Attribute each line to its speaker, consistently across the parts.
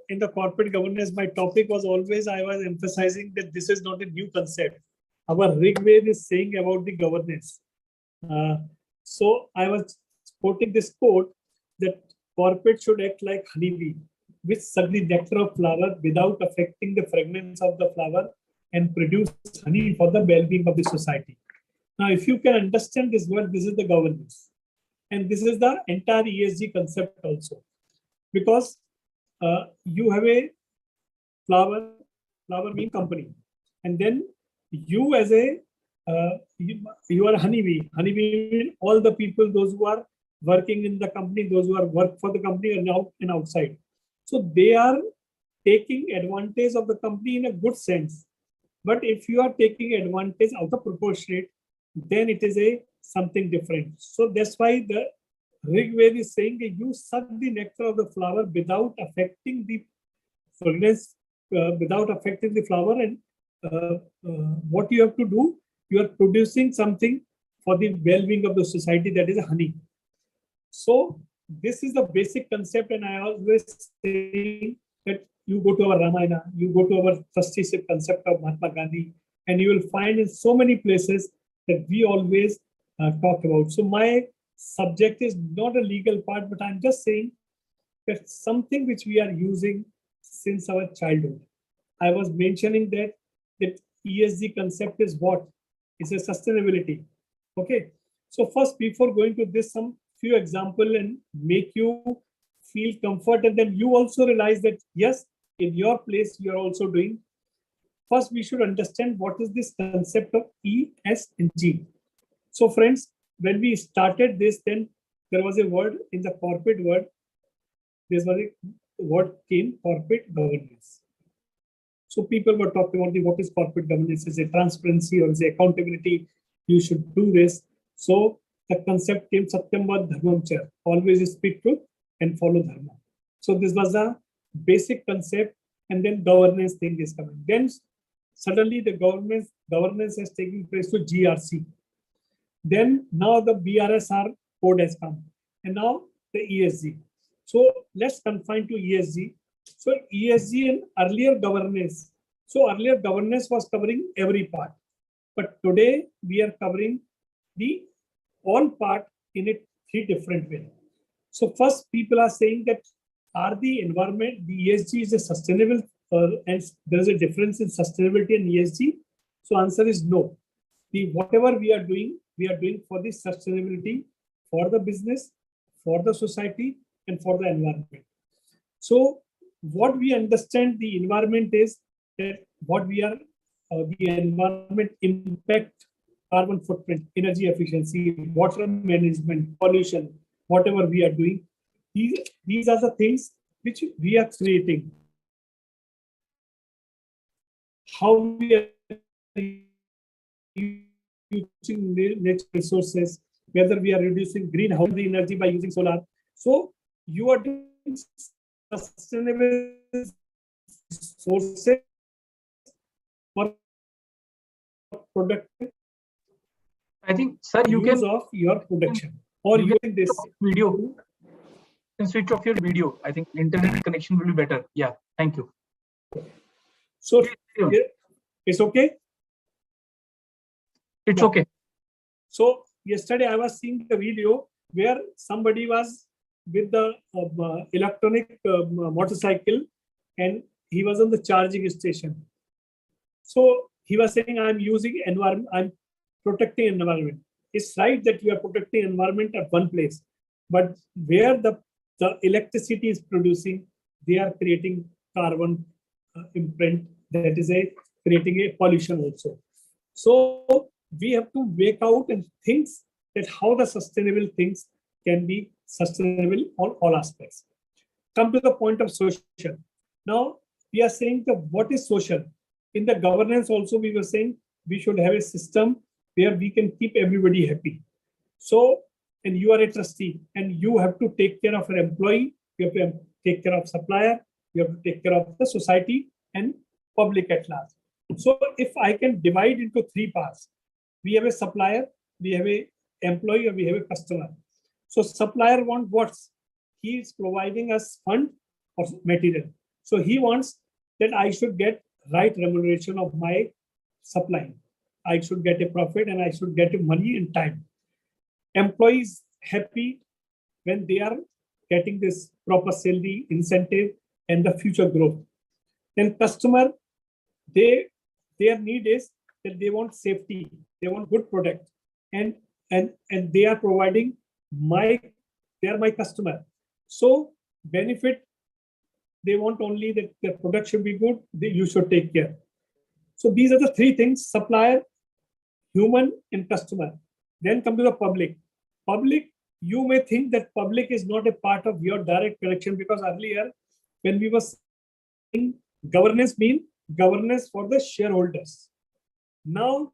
Speaker 1: in the corporate governance, my topic was always, I was emphasizing that this is not a new concept. Our Rigved is saying about the governance. So I was quoting this quote that corporate should act like honeybee, which suck the nectar of flower without affecting the fragrance of the flower and produce honey for the well-being of the society. Now, if you can understand this word, this is the governance. And this is the entire ESG concept also. Because you have a flower being company, and then you as a you are a honeybee. Honeybee means all the people, those who are working in the company, those who are work for the company and out and outside. So they are taking advantage of the company in a good sense. But if you are taking advantage out of proportionate, then it is a something different. So that's why the Rigved is saying that you suck the nectar of the flower without affecting the fragrance, without affecting the flower. And what you have to do, you are producing something for the well-being of the society, that is honey. So this is the basic concept, and I always say that you go to our Ramayana, you go to our trusteeship concept of Mahatma Gandhi, and you will find in so many places that we always talk about. So my subject is not a legal part, but I'm just saying that something which we are using since our childhood. I was mentioning that ESG concept is what? It's a sustainability. Okay. So first, before going to this, some few example and make you feel comfort, and then you also realize that yes, in your place you are also doing. First, we should understand what is this concept of ESG. So friends, when we started this, then there was a word in the corporate word. This was a word came, corporate governance. So people were talking about what is corporate governance? Is it transparency or is it accountability? You should do this. So the concept came Satyam Vad Dharmam Cha. Always speak truth and follow dharma. So this was a basic concept, and then governance thing is coming. Then suddenly the governance has taken place to GRC. Then now the BRSR code has come, and now the ESG. So let's confine to ESG. So ESG and earlier governance. So earlier governance was covering every part, but today we are covering the all part in a three different way. So first, people are saying that are the environment, the ESG is a sustainable, and there is a difference in sustainability and ESG. So answer is no. The whatever we are doing for the sustainability, for the business, for the society, and for the environment. So what we understand the environment is that what we are, the environment impact, carbon footprint, energy efficiency, water management, pollution, whatever we are doing. These are the things which we are creating. How we are using natural resources, whether we are reducing greenhouse energy by using solar. So you are doing sustainable sources for productive.
Speaker 2: I think, sir, you
Speaker 1: use
Speaker 2: can
Speaker 1: of your production or using this
Speaker 2: video. You can switch off your video. I think internet connection will be better. Yeah, thank you.
Speaker 1: So it's okay.
Speaker 2: It's okay.
Speaker 1: So yesterday I was seeing the video where somebody was with the electronic motorcycle, and he was on the charging station. So he was saying, I'm using environment, I'm protecting environment. It's right that you are protecting environment at one place, but where the electricity is producing, they are creating carbon imprint, that is creating a pollution also. So we have to make out and think that how the sustainable things can be sustainable on all aspects. Come to the point of social. Now we are saying that what is social? In the governance also we were saying we should have a system where we can keep everybody happy. So, and you are a trustee and you have to take care of an employee, you have to take care of supplier, you have to take care of the society and public at large. So if I can divide into three parts, we have a supplier, we have a employee, or we have a customer. So supplier wants what? He is providing us fund or material. So he wants that I should get right remuneration of my supply. I should get a profit and I should get money in time. Employees happy when they are getting this proper salary, incentive, and the future growth. Then customer, their need is that they want safety, they want good product, and they are providing they are my customer. So benefit, they want only that their product should be good, you should take care. So these are the three things: supplier, human, and customer. Then come to the public. Public, you may think that public is not a part of your direct connection, because earlier when we were saying governance mean governance for the shareholders. Now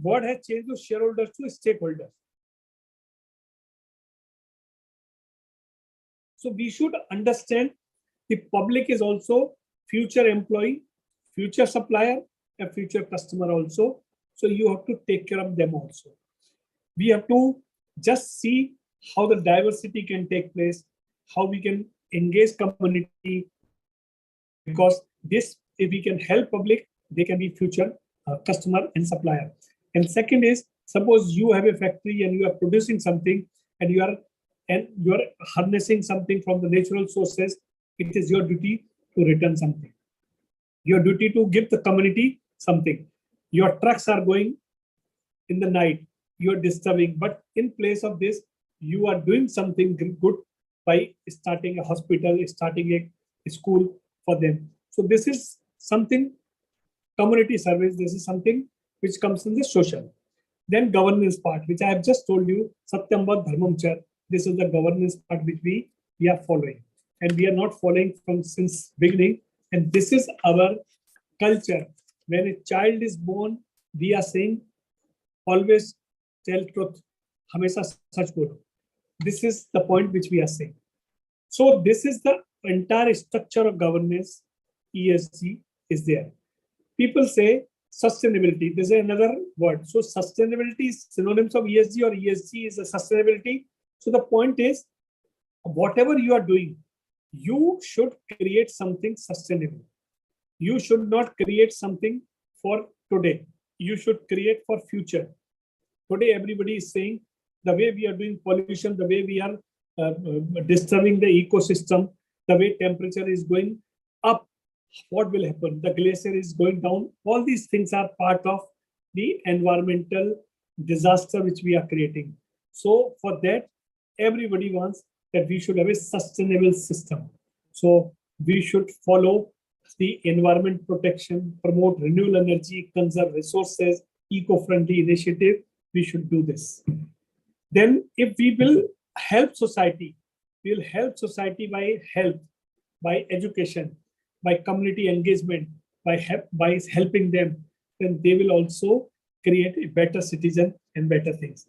Speaker 1: what has changed to shareholders to stakeholders. So we should understand the public is also future employee, future supplier, and future customer also. So you have to take care of them also. We have to just see how the diversity can take place, how we can engage community, because this, if we can help public, they can be future customer and supplier. And second is, suppose you have a factory and you are producing something, and you are harnessing something from the natural sources. It is your duty to return something. Your duty to give the community something. Your trucks are going in the night, you are disturbing, but in place of this, you are doing something good by starting a hospital, starting a school for them. So this is something community service. This is something which comes in the social. Then governance part, which I have just told you, Satyam Vad Dharmam Cha. This is the governance part which we are following, and we are not following from since beginning. And this is our culture. When a child is born, we are saying always tell truth, hamesha sach bolo. This is the point which we are saying. So this is the entire structure of governance. ESG is there. People say sustainability. This is another word. So sustainability is synonyms of ESG, or ESG is a sustainability. So the point is, whatever you are doing, you should create something sustainable. You should not create something for today. You should create for future. Today, everybody is saying the way we are doing pollution, the way we are disturbing the ecosystem, the way temperature is going up, what will happen? The glacier is going down. All these things are part of the environmental disaster which we are creating. So for that, everybody wants that we should have a sustainable system. So we should follow the environment protection, promote renewable energy, conserve resources, eco-friendly initiative. We should do this. Then if we will help society, we will help society by health, by education, by community engagement, by helping them, then they will also create a better citizen and better things.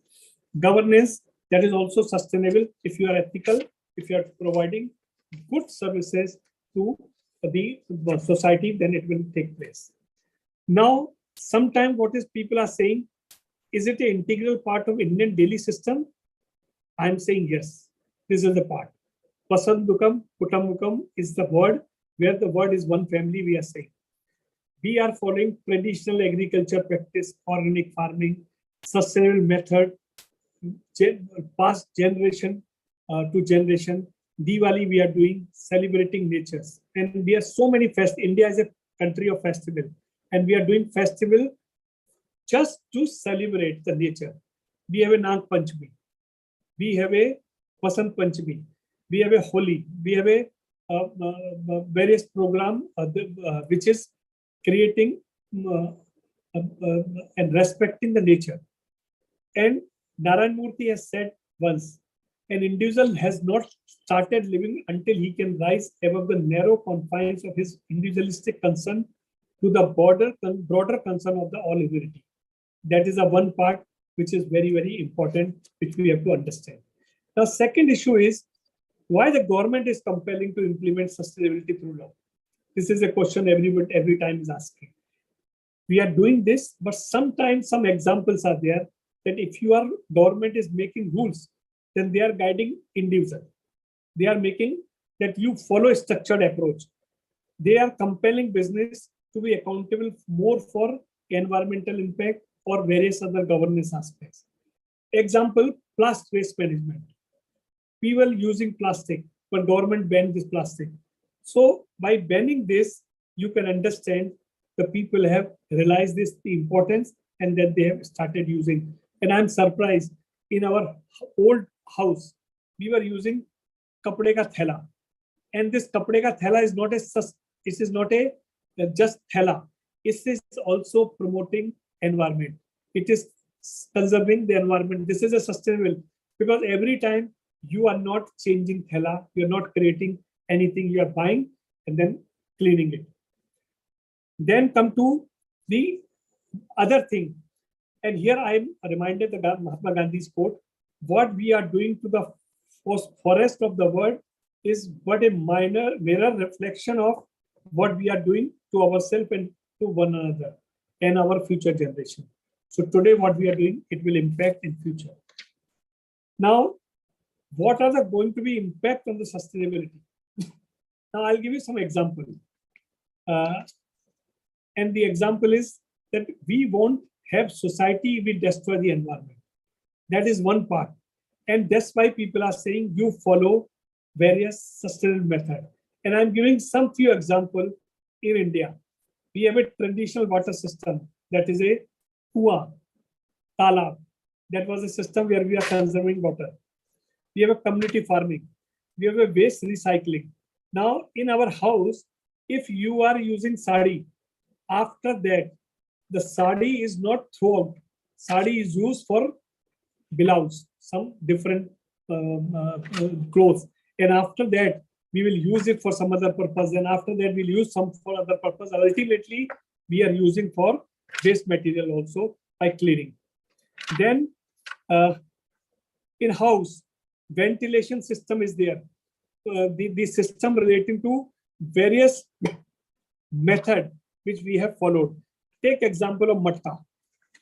Speaker 1: Governance, that is also sustainable. If you are ethical, if you are providing good services to the society, then it will take place. Now, sometimes what is people are saying, is it an integral part of Indian daily system? I am saying yes. This is the part. Pasandukam, Kutamukam is the word, where the word is one family, we are saying. We are following traditional agriculture practice, organic farming, sustainable method, past generation to generation. Diwali we are doing, celebrating natures. And we have so many festivals. India is a country of festival. And we are doing festival just to celebrate the nature. We have a Nag Panchami. We have a Vasant Panchami. We have a Holi. We have a various program which is creating and respecting the nature. And Narayan Murthy has said once, an individual has not started living until he can rise above the narrow confines of his individualistic concern to the broader concern of the all humanity. That is the one part which is very, very important, which we have to understand. The second issue is why the government is compelling to implement sustainability through law. This is a question every time is asking. We are doing this, but sometimes some examples are there that if your government is making rules, then they are guiding individual. They are making that you follow a structured approach. They are compelling business to be accountable more for environmental impact or various other governance aspects. Example, plastic waste management. People using plastic, but government banned this plastic. So by banning this, you can understand the people have realized this, the importance, and that they have started using. And I'm surprised, in our old house, we were using kapde ka thela. And this kapde ka thela is not a just thela. It is also promoting environment. It is conserving the environment. This is a sustainable, because every time you are not changing thela, you are not creating anything, you are buying and then cleaning it. Then come to the other thing. And here I am reminded the Mahatma Gandhi's quote, what we are doing to the forest of the world is but a mirror reflection of what we are doing to ourselves and to one another and our future generation. So today what we are doing, it will impact in future. Now, what are going to be impact on the sustainability? Now I'll give you some example. And the example is that we won't have society if we destroy the environment. That is one part. And that's why people are saying you follow various sustainable methods. And I'm giving some few examples in India. We have a traditional water system, that is a kua, talab. That was a system where we are conserving water. We have a community farming. We have a waste recycling. Now in our house, if you are using sari, after that, the sari is not thrown. Sari is used for blouse, some different clothes. And after that, we will use it for some other purpose. And after that, we'll use some for other purpose. Ultimately, we are using for waste material also by cleaning. Then in house, ventilation system is there. The system relating to various method which we have followed. Take example of matka.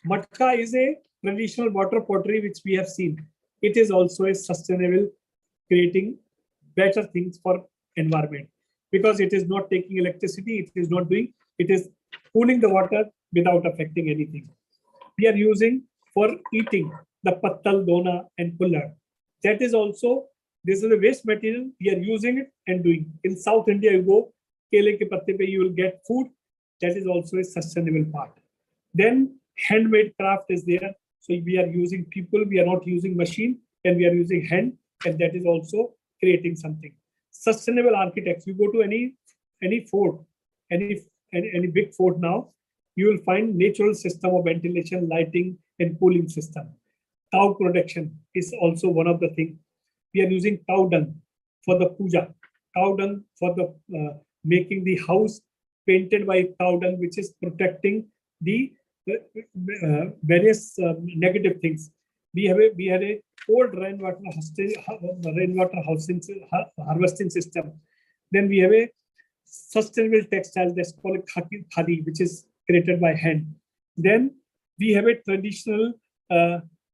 Speaker 1: Matka is a traditional water pottery which we have seen. It is also a sustainable, creating better things for environment, because it is not taking electricity, it is not doing, it is cooling the water without affecting anything. We are using for eating the pattal, dona and pullad. That is also, this is a waste material, we are using it and doing. In South India, you go, kele ke patte pe you will get food. That is also a sustainable part. Then handmade craft is there. So we are using people, we are not using machine, and we are using hand, and that is also creating something. Sustainable architects, you go to any fort, any big fort now, you will find natural system of ventilation, lighting, and cooling system. Cow production is also one of the things. We are using cow dung for the puja, cow dung for the making the house painted by cow dung, which is protecting the various negative things. We had a old rainwater harvesting system. Then we have a sustainable textile that's called khadi, which is created by hand. Then we have a traditional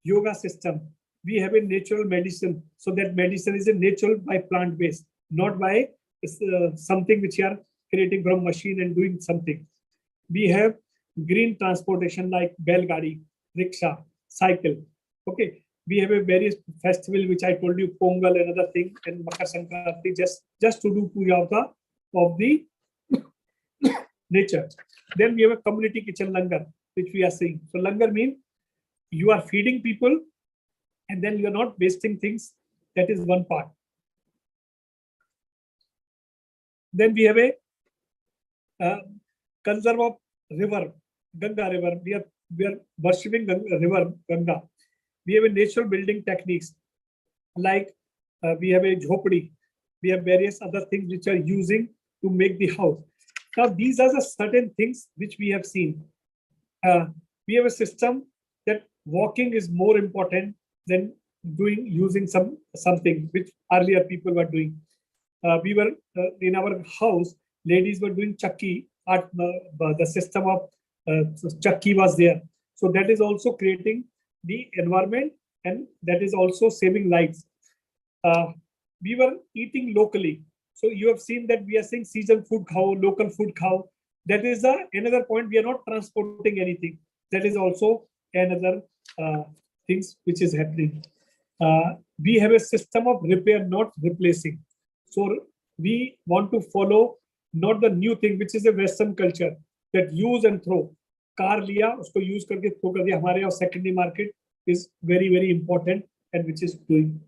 Speaker 1: yoga system. We have a natural medicine. So that medicine is a natural by plant based, not by something which you are creating from machine and doing something. We have green transportation like belgadi, rickshaw, cycle. Okay, we have a various festival which I told you, Pongal, another thing, and Makar Sankranti, just to do puja of the nature. Then we have a community kitchen langar, which we are seeing. So langar means you are feeding people and then you are not wasting things. That is one part. Then we have a conserve of river, Ganga river. We are worshipping river Ganga. We have a natural building techniques like we have a jhopadi. We have various other things which are using to make the house. Now these are the certain things which we have seen. We have a system that walking is more important than using something which earlier people were doing. We were in our house, ladies were doing chakki. The system of chakki was there. So that is also creating the environment, and that is also saving lives. We were eating locally. So you have seen that we are saying season food khao, local food khao. That is another point. We are not transporting anything. That is also another things which is happening. We have a system of repair, not replacing. So we want to follow not the new thing, which is a Western culture, that use and throw. Car लिया, उसको use करके throw कर दिया. हमारे यहाँ secondary market is very, very important and which is doing.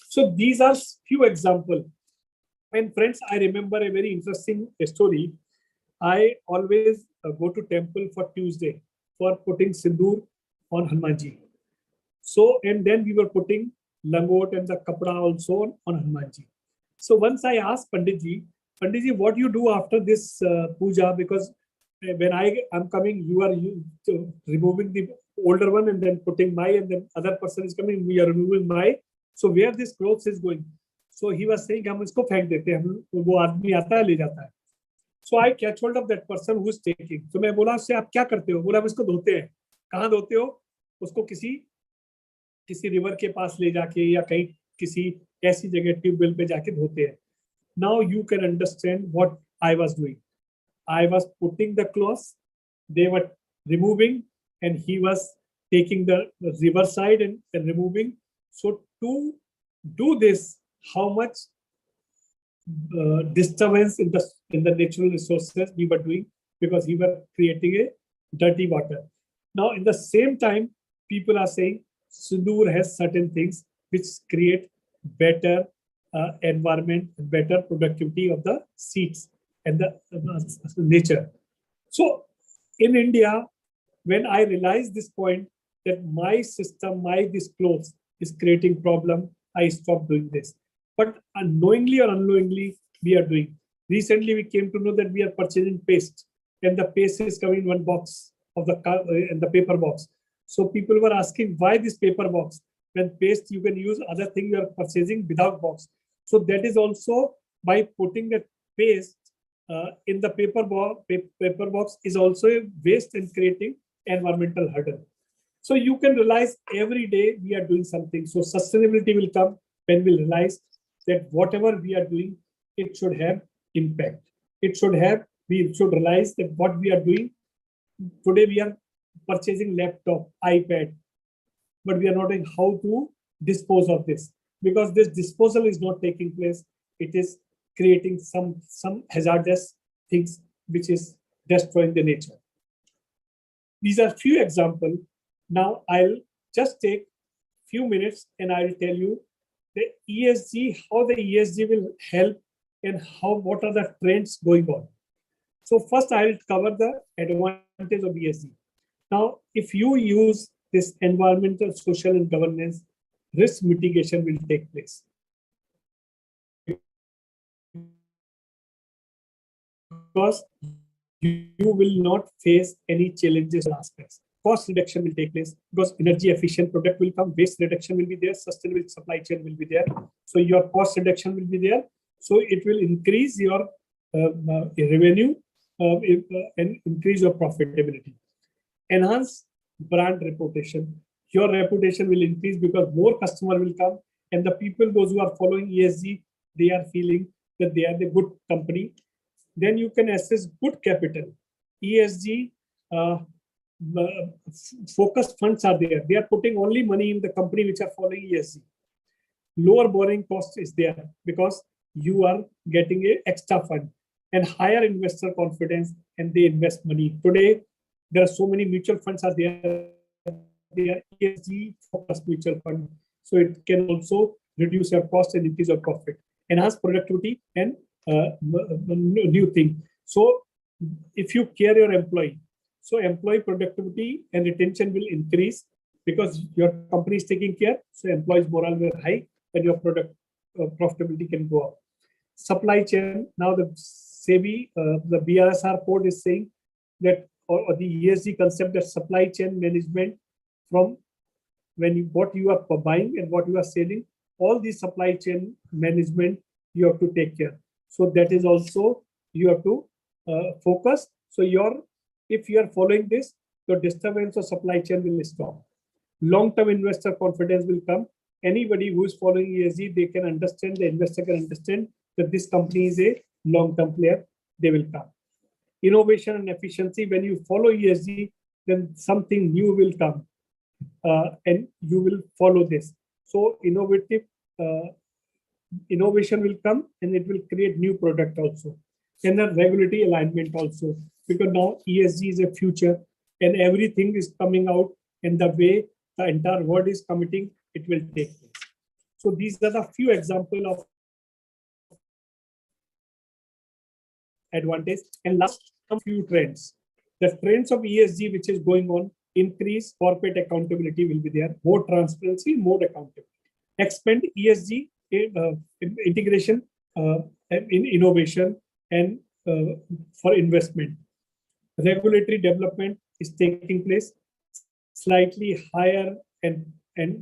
Speaker 1: So these are few examples. And friends, I remember a very interesting story. I always go to temple for Tuesday for putting sindoor on Hanumanji. So, and then we were putting langot and the kapda also on Hanumanji. So once I asked Panditji, what you do after this puja? Because when I am coming, you are removing the older one and then putting my, and then other person is coming, we are removing my. So where this clothes is going? So he was saying, हम इसको फेंक देते हैं, वो आदमी आता है ले जाता है. So I catch hold of that person who is taking. So मैं बोला उससे आप क्या करते हो? बोला हम इसको धोते हैं. कहाँ धोते हो? उसको किसी रिवर के पास ले जाके या कहीं किसी ऐसी जगह ट्यूबवेल पे जाके धोते हैं. Now you can understand what I was doing. I was putting the clothes, they were removing, and he was taking the river side and removing. So to do this, how much disturbance in the natural resources we were doing, because we were creating a dirty water. Now, in the same time, people are saying Sindoor has certain things which create better environment, better productivity of the seeds and the nature. So in India, when I realized this point that my system, this clothes is creating problem, I stopped doing this. But unknowingly or unknowingly, we are doing. Recently, we came to know that we are purchasing paste, and the paste is coming in one box of the paper box. So people were asking, why this paper box? When paste, you can use other thing you are purchasing without box. So that is also by putting the paste in the paper box is also a waste and creating environmental hurdle. So you can realize every day we are doing something. So sustainability will come when we realize that whatever we are doing, it should have impact. We should realize that what we are doing today, we are purchasing laptop, iPad, but we are not knowing how to dispose of this, because this disposal is not taking place. It is creating some hazardous things which is destroying the nature. These are few examples. Now I'll just take few minutes and I'll tell you the ESG, how the ESG will help and what are the trends going on. So first I'll cover the advantage of ESG. Now, if you use this environmental, social and governance, risk mitigation will take place. Because you will not face any challenges or aspects. Cost reduction will take place because energy efficient product will come, waste reduction will be there, sustainable supply chain will be there. So your cost reduction will be there. So it will increase your revenue and increase your profitability. Enhance brand reputation. Your reputation will increase because more customer will come, and the people, those who are following ESG, they are feeling that they are the good company. Then you can assess good capital. ESG focused funds are there. They are putting only money in the company which are following ESG. Lower borrowing cost is there because you are getting a extra fund, and higher investor confidence, and they invest money. Today, there are so many mutual funds are there. They are ESG focused mutual fund. So it can also reduce your cost and increase your profit, enhance productivity and new thing. So if you care your employee, so employee productivity and retention will increase because your company is taking care. So employees morale will high and your product profitability can go up. Supply chain. Now the SEBI, the BRSR code is saying that, or the ESG concept, that supply chain management from what you are buying and what you are selling, all the supply chain management you have to take care. So that is also you have to focus. So if you are following this, the disturbance of supply chain will stop. Long-term investor confidence will come. Anybody who is following ESG, they can understand, the investor can understand that this company is a long-term player, they will come. Innovation and efficiency, when you follow ESG, then something new will come and you will follow this. So innovation will come and it will create new product also. And the regulatory alignment also, because now ESG is a future and everything is coming out, and the way the entire world is committing, it will take place. So these are the few examples of advantage. And last, a few trends. The trends of ESG which is going on: increase corporate accountability will be there, more transparency, more accountability. Expand ESG integration in innovation and for investment. Regulatory development is taking place. Slightly higher and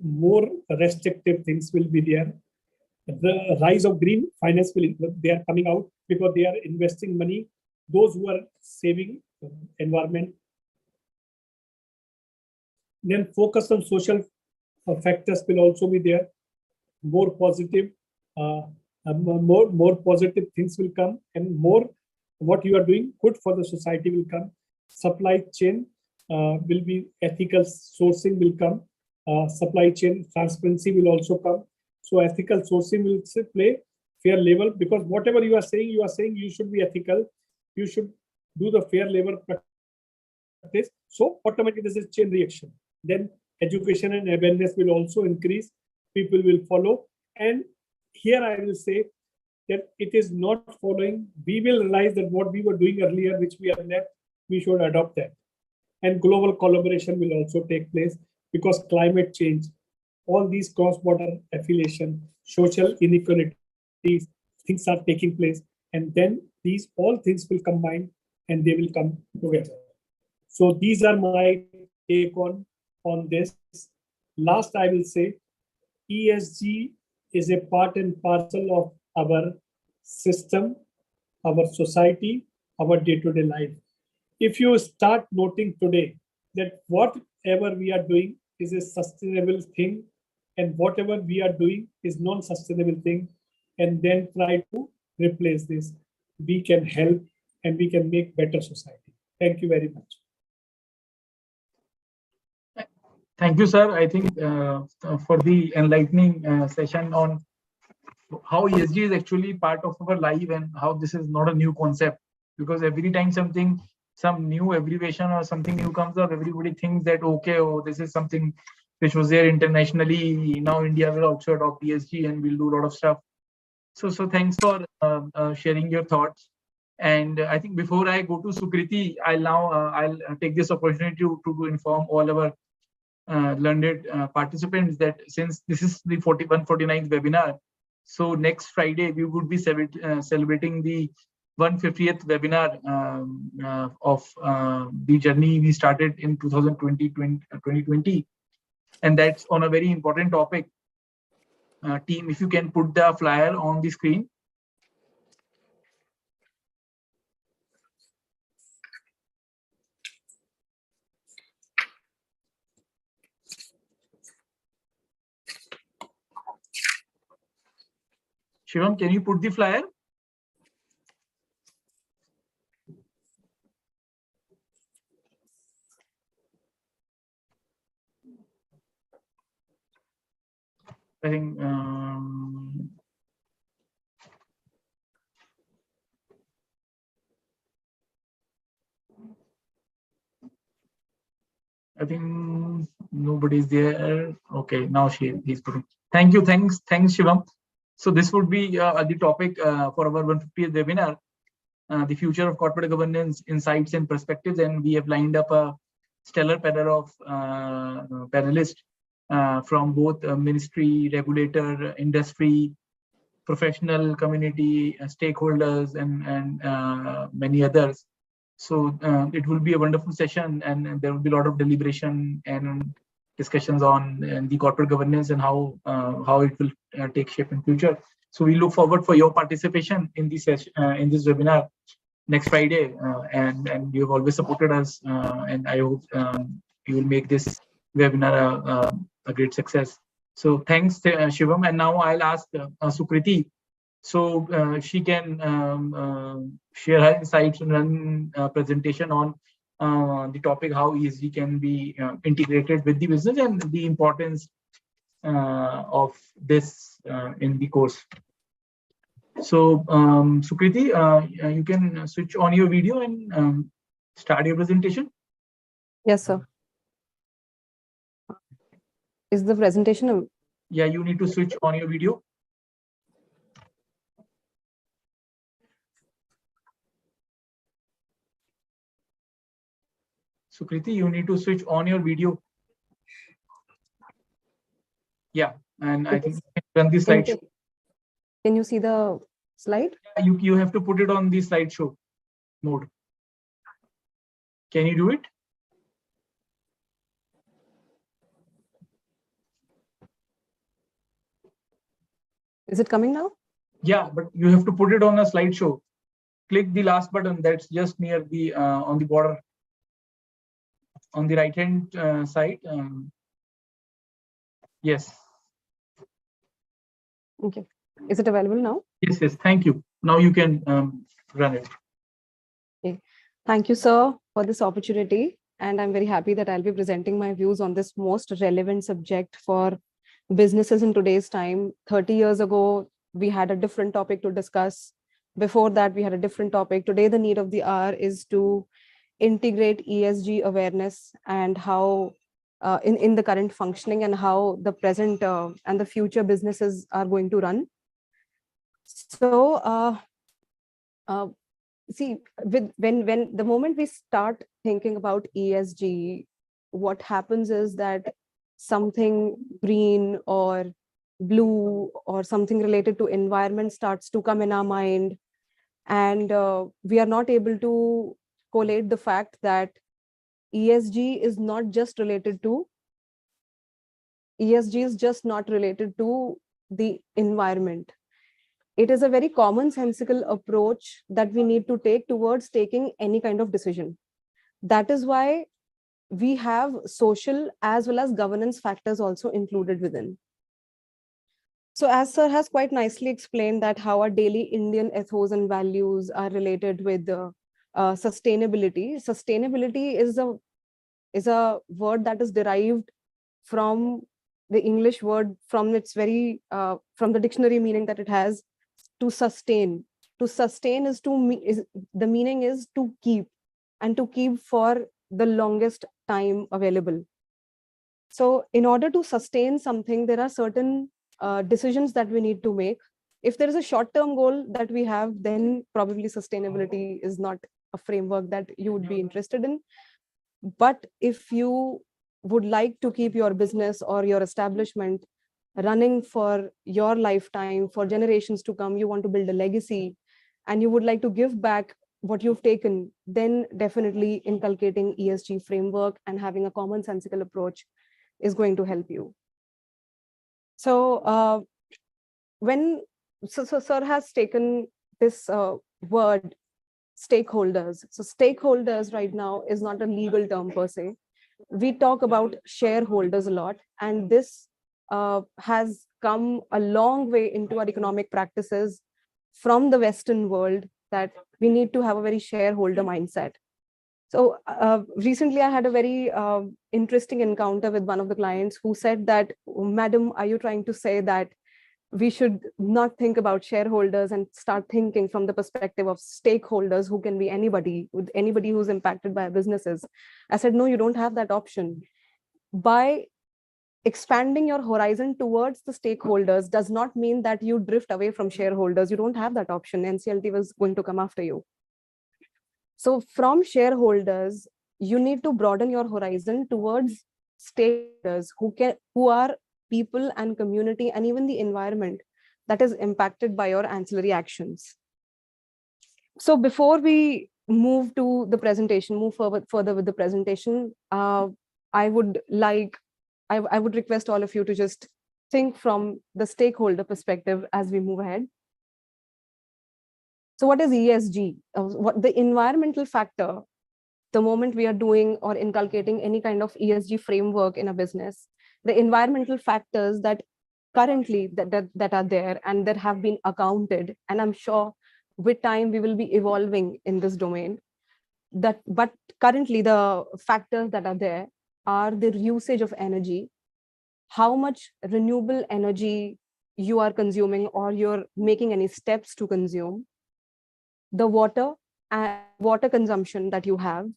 Speaker 1: more restrictive things will be there. The rise of green finance they are coming out because they are investing money. Those who are saving environment. Then focus on social factors will also be there. More positive, more positive things will come, and more what you are doing good for the society will come. Supply chain will be ethical, sourcing will come. Supply chain transparency will also come. So ethical sourcing will play fair labor, because whatever you are saying you should be ethical. You should do the fair labor practice. So automatically this is chain reaction. Then education and awareness will also increase. People will follow. And here I will say that it is not following. We will realize that what we were doing earlier, which we have left, we should adopt that. And global collaboration will also take place, because climate change, all these cross-border affiliation, social inequalities, things are taking place. And then these all things will combine and they will come together. So these are my take on this. Last, I will say ESG is a part and parcel of our system, our society, our day-to-day life. If you start noting today that whatever we are doing is a sustainable thing and whatever we are doing is non-sustainable thing, and then try to replace this, we can help and we can make better society. Thank you very much.
Speaker 2: Thank you, sir. I think for the enlightening session on how ESG is actually part of our life and how this is not a new concept, because every time some new abbreviation or something new comes up, everybody thinks that, okay, oh, this is something which was there internationally. Now India will also adopt ESG and we'll do a lot of stuff. So thanks for sharing your thoughts. And I think before I go to Sukriti, I'll take this opportunity to inform all our learned participants that since this is the 149th webinar, so next Friday we would be celebrating the 150th webinar of the journey we started in 2020, and that's on a very important topic. Team, if you can put the flyer on the screen. Shivam, can you put the flyer? I think nobody's there. Okay, now he's putting. Thanks, Shivam. So this would be the topic for our 150th webinar, the future of corporate governance, insights and perspectives. And we have lined up a stellar panel of panelists from both ministry, regulator, industry, professional community, stakeholders, and many others. So it will be a wonderful session, and there will be a lot of deliberation and discussions on the corporate governance and how it will take shape in future. So we look forward for your participation in this webinar next Friday, and you have always supported us, and I hope you will make this webinar a great success. So thanks, Shivam. And now I'll ask Sukriti So she can share her insights and run a presentation on the topic how ESG can be integrated with the business and the importance of this in the course. So Sukriti, you can switch on your video and start your presentation.
Speaker 3: Yes, sir. Is the presentation?
Speaker 2: Yeah, you need to switch on your video. Sukriti, you need to switch on your video. Yeah, and I think you can run the slideshow.
Speaker 3: Can you see the slide?
Speaker 2: You have to put it on the slideshow mode. Can you do it?
Speaker 3: Is it coming now?
Speaker 2: Yeah, but you have to put it on a slideshow. Click the last button that's just near the on the border on the right hand side. Yes.
Speaker 3: Okay. Is it available now?
Speaker 2: Yes, yes. Thank you. Now you can run it.
Speaker 3: Okay. Thank you, sir, for this opportunity. And I'm very happy that I'll be presenting my views on this most relevant subject for businesses in today's time. 30 years ago, we had a different topic to discuss. Before that, we had a different topic. Today, the need of the hour is to integrate ESG awareness and how in the current functioning and how the present and the future businesses are going to run. So see, when the moment we start thinking about ESG, what happens is that something green or blue or something related to environment starts to come in our mind, and we are not able to collate the fact that ESG is not just related to ESG is just not related to the environment. It is a very commonsensical approach that we need to take towards taking any kind of decision. That is why we have social as well as governance factors also included within. So as sir has quite nicely explained that how our daily Indian ethos and values are related with sustainability. Sustainability is a word that is derived from the English word from its very from the dictionary meaning that it has, to sustain. To sustain is the meaning is to keep, and to keep for the longest time available. So in order to sustain something, there are certain decisions that we need to make. If there is a short-term goal that we have, then probably sustainability is not a framework that you would be interested in. But if you would like to keep your business or your establishment running for your lifetime, for generations to come, you want to build a legacy, and you would like to give back what you've taken, then definitely inculcating ESG framework and having a commonsensical approach is going to help you. So so sir has taken this word stakeholders. So stakeholders right now is not a legal term per se. We talk about shareholders a lot, and this has come a long way into our economic practices from the Western world, that we need to have a very shareholder mindset. So recently I had a very interesting encounter with one of the clients who said that, "Madam, are you trying to say that we should not think about shareholders and start thinking from the perspective of stakeholders, who can be anybody who's impacted by our businesses?" I said, "No, you don't have that option. By expanding your horizon towards the stakeholders does not mean that you drift away from shareholders. You don't have that option. NCLT was going to come after you." So from shareholders, you need to broaden your horizon towards stakeholders who are people and community and even the environment that is impacted by your ancillary actions. So before we move to the presentation, move further with the presentation, I would request all of you to just think from the stakeholder perspective as we move ahead. So what is ESG? What the environmental factor, the moment we are doing or inculcating any kind of ESG framework in a business, the environmental factors that currently that are there and that have been accounted. And I'm sure with time we will be evolving in this domain. But currently the factors that are there are the usage of energy, how much renewable energy you are consuming or you're making any steps to consume, the water and water consumption that you have,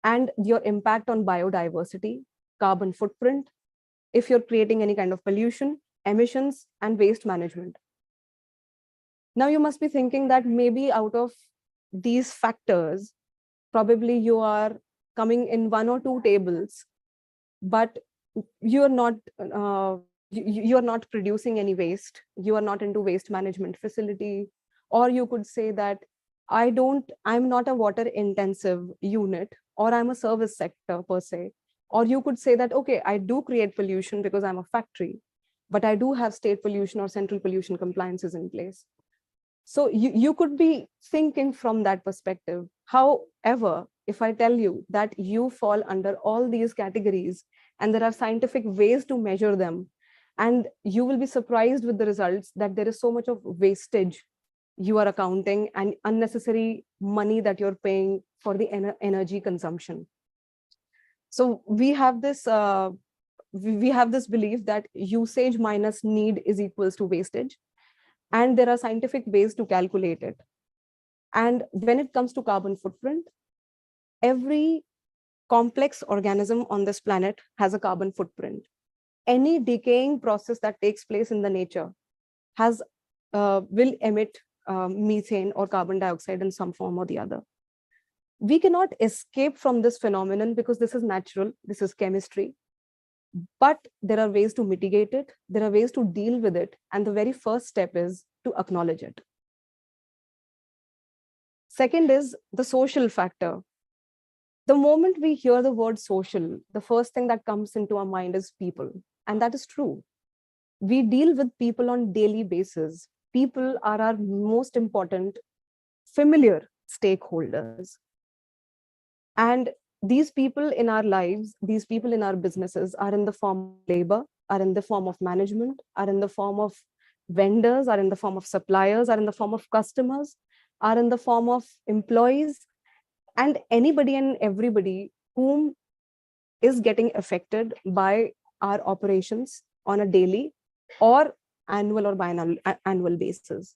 Speaker 3: and your impact on biodiversity, carbon footprint, if you're creating any kind of pollution, emissions, and waste management. Now you must be thinking that maybe out of these factors, probably you are coming in one or two tables, but you're not you're not producing any waste, you are not into waste management facility. Or you could say that I'm not a water intensive unit, or I'm a service sector per se. Or you could say that, okay, I do create pollution because I'm a factory, but I do have state pollution or central pollution compliances in place. So you could be thinking from that perspective. However, if I tell you that you fall under all these categories and there are scientific ways to measure them, and you will be surprised with the results that there is so much of wastage you are accounting and unnecessary money that you're paying for the energy consumption. So we have this belief that usage minus need is equals to wastage. And there are scientific ways to calculate it. And when it comes to carbon footprint, every complex organism on this planet has a carbon footprint. Any decaying process that takes place in the nature will emit methane or carbon dioxide in some form or the other. We cannot escape from this phenomenon because this is natural, this is chemistry. But there are ways to mitigate it, there are ways to deal with it, and the very first step is to acknowledge it. Second is the social factor. The moment we hear the word social, the first thing that comes into our mind is people, and that is true. We deal with people on daily basis. People are our most important, familiar stakeholders. And these people in our lives, these people in our businesses are in the form of labor, are in the form of management, are in the form of vendors, are in the form of suppliers, are in the form of customers, are in the form of employees, and anybody and everybody whom is getting affected by our operations on a daily or annual or biannual basis.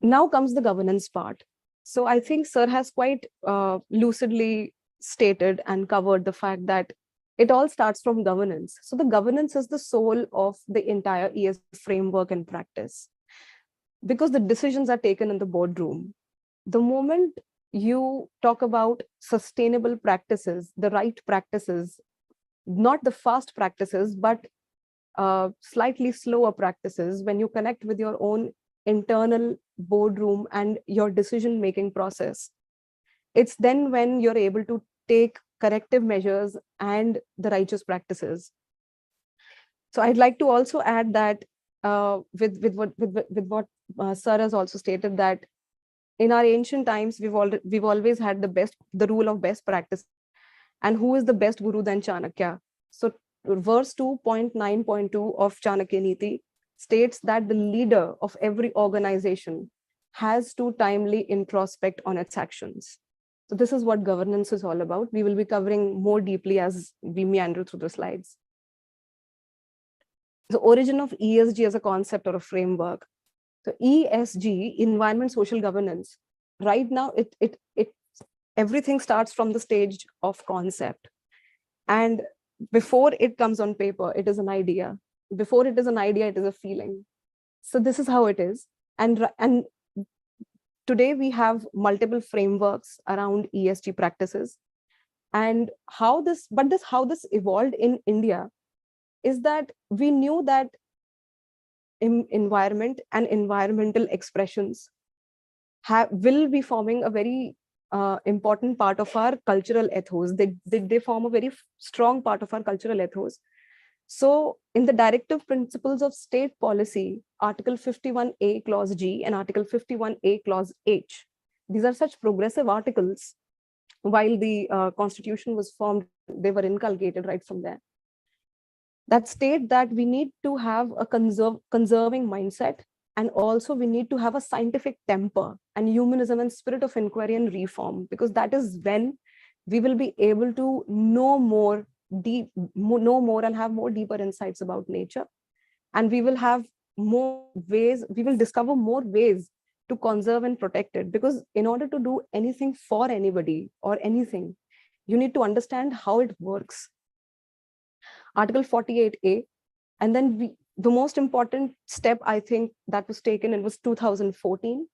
Speaker 3: Now comes the governance part. So I think Sir has quite lucidly stated and covered the fact that it all starts from governance. So the governance is the soul of the entire ESG framework and practice, because the decisions are taken in the boardroom. The moment you talk about sustainable practices, the right practices, not the fast practices, but slightly slower practices, when you connect with your own internal boardroom and your decision-making process, it's then when you're able to take corrective measures and the righteous practices. So I'd like to also add that with what Sir has also stated, that in our ancient times, we've always had the rule of best practice. And who is the best guru than Chanakya? So verse 2.9.2 of Chanakya Niti states that the leader of every organization has to timely introspect on its actions. So this is what governance is all about. We will be covering more deeply as we meander through the slides. The origin of ESG as a concept or a framework. So ESG, environment, social governance, right now, everything starts from the stage of concept. And before it comes on paper, it is an idea. Before it is an idea, it is a feeling. So this is how it is. And today we have multiple frameworks around ESG practices. And how this evolved in India is that we knew that environment and environmental expressions will be forming a very important part of our cultural ethos. They form a very strong part of our cultural ethos. So in the directive principles of state policy, Article 51A Clause G and Article 51A Clause H, these are such progressive articles while the constitution was formed, they were inculcated right from there, that state that we need to have a conserving mindset, and also we need to have a scientific temper and humanism and spirit of inquiry and reform, because that is when we will be able to know more and have more deeper insights about nature, and we will have more ways, we will discover more ways to conserve and protect it. Because in order to do anything for anybody or anything, you need to understand how it works. Article 48A, and then the most important step I think that was taken, it was 2014,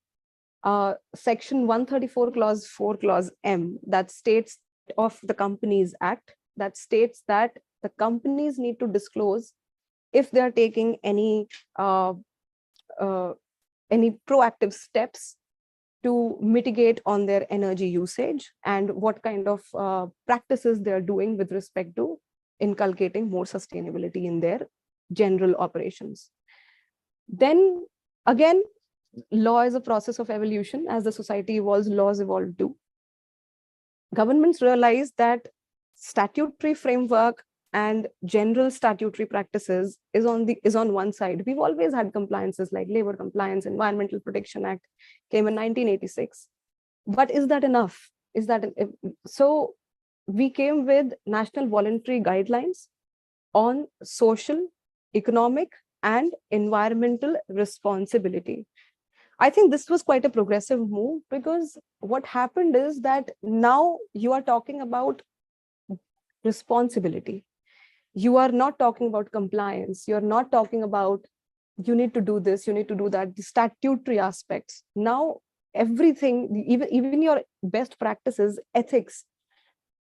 Speaker 3: section 134 clause 4 clause M, that states of the Companies Act, that states that the companies need to disclose if they are taking any proactive steps to mitigate on their energy usage, and what kind of practices they are doing with respect to inculcating more sustainability in their general operations. Then again, law is a process of evolution. As the society evolves, laws evolve too. Governments realize that statutory framework and general statutory practices is on one side. We've always had compliances like Labor Compliance, Environmental Protection Act came in 1986. But is that enough? So we came with national voluntary guidelines on social, economic, and environmental responsibility. I think this was quite a progressive move, because what happened is that now you are talking about responsibility. You are not talking about compliance. You're not talking about you need to do this, you need to do that, the statutory aspects. Now everything, even your best practices, ethics,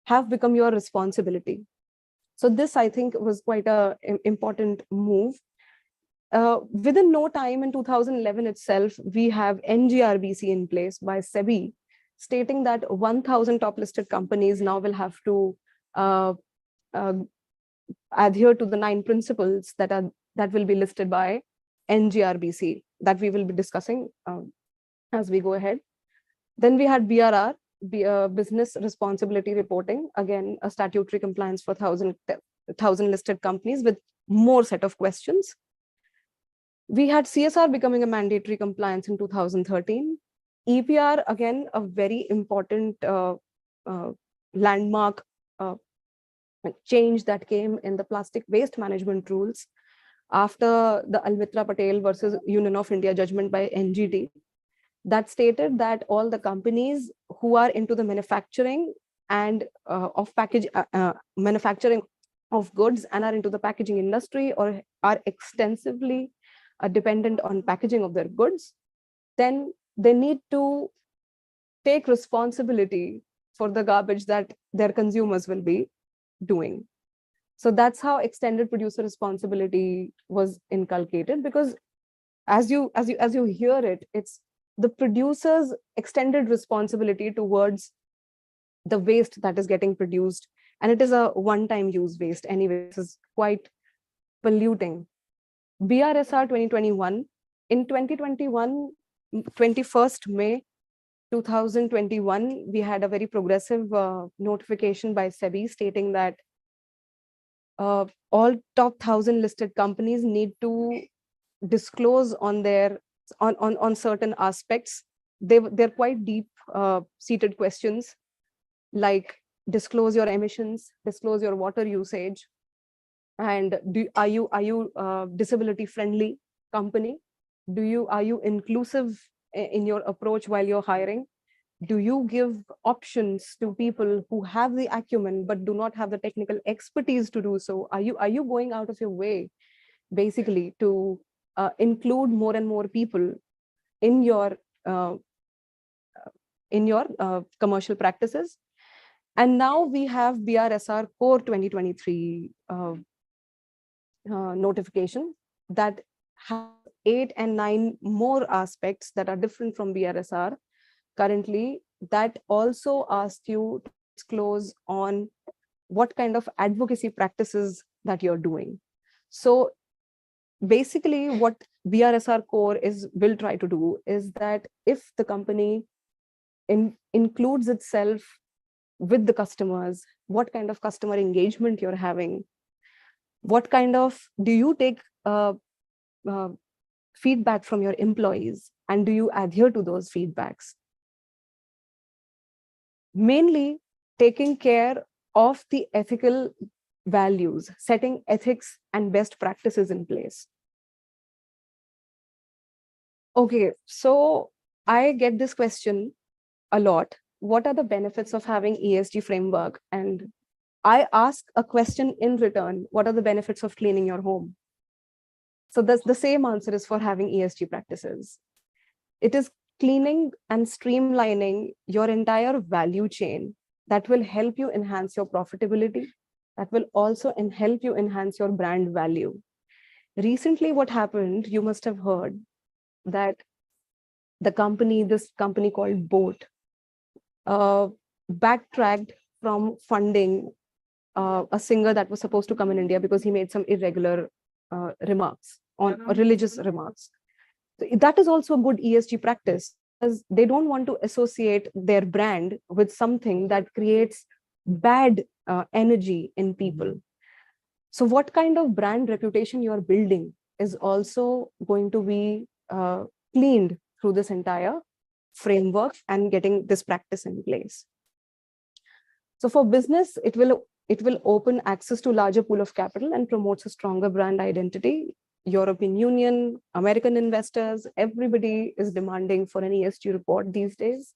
Speaker 3: have become your responsibility. So this, I think, was quite an important move. Within no time, in 2011 itself, we have NGRBC in place by SEBI, stating that 1,000 top listed companies now will have to adhere to the 9 principles that will be listed by NGRBC, that we will be discussing as we go ahead. Then we had BRR, business responsibility reporting, again a statutory compliance for 1,000 listed companies with more set of questions. We had CSR becoming a mandatory compliance in 2013. EPR, again a very important landmark change that came in the plastic waste management rules after the Almitra Patel versus Union of India judgment by NGT, that stated that all the companies who are into the manufacturing and manufacturing of goods and are into the packaging industry or are extensively dependent on packaging of their goods, then they need to take responsibility for the garbage that their consumers will be doing. So that's how extended producer responsibility was inculcated, because as you hear it, it's the producer's extended responsibility towards the waste that is getting produced, and it is a one-time use waste anyway. This is quite polluting. BRSR 2021, in 2021, 21st May 2021, we had a very progressive notification by SEBI stating that all top 1,000 listed companies need to disclose on their on certain aspects. They're quite deep seated questions, like disclose your emissions, disclose your water usage, and are you disability friendly company? Are you inclusive in your approach while you're hiring? Do you give options to people who have the acumen but do not have the technical expertise to do so? Are you going out of your way basically to include more and more people in your commercial practices? And now we have BRSR Core 2023 notification that has 8 and 9 more aspects that are different from BRSR currently, that also ask you to disclose on what kind of advocacy practices that you're doing. So basically what BRSR Core will try to do is that if the company includes itself with the customers, what kind of customer engagement you're having, what kind of, do you take feedback from your employees, and do you adhere to those feedbacks? Mainly taking care of the ethical values, setting ethics and best practices in place. Okay, so I get this question a lot. What are the benefits of having ESG framework? And I ask a question in return. What are the benefits of cleaning your home? So that's the same answer is for having ESG practices. It is cleaning and streamlining your entire value chain that will help you enhance your profitability. That will also help you enhance your brand value. Recently, what happened, you must have heard that this company called Boat, backtracked from funding a singer that was supposed to come in India because he made some irregular remarks on religious remarks. So that is also a good ESG practice, because they don't want to associate their brand with something that creates bad energy in people. So what kind of brand reputation you're building is also going to be cleaned through this entire framework and getting this practice in place. So for business, it will open access to larger pool of capital and promotes a stronger brand identity. European Union, American investors, everybody is demanding for an ESG report these days.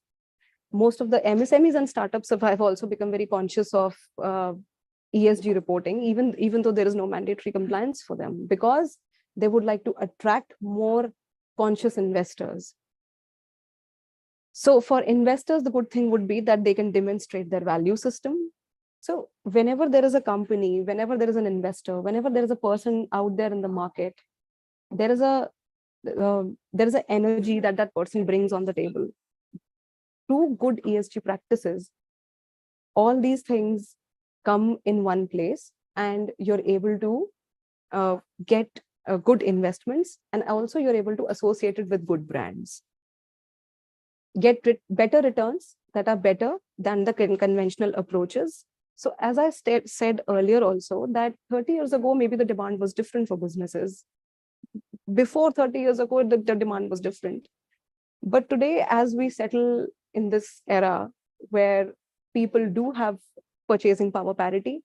Speaker 3: Most of the MSMEs and startups have also become very conscious of ESG reporting, even though there is no mandatory compliance for them, because they would like to attract more conscious investors. So for investors, the good thing would be that they can demonstrate their value system. So whenever there is a company, whenever there is an investor, whenever there is a person out there in the market, there is an energy that person brings on the table. Through good ESG practices, all these things come in one place, and you're able to get good investments, and also you're able to associate it with good brands. Get better returns that are better than the conventional approaches. So as I said earlier also, that 30 years ago, maybe the demand was different for businesses. Before 30 years ago, the demand was different. But today, as we settle in this era where people do have purchasing power parity,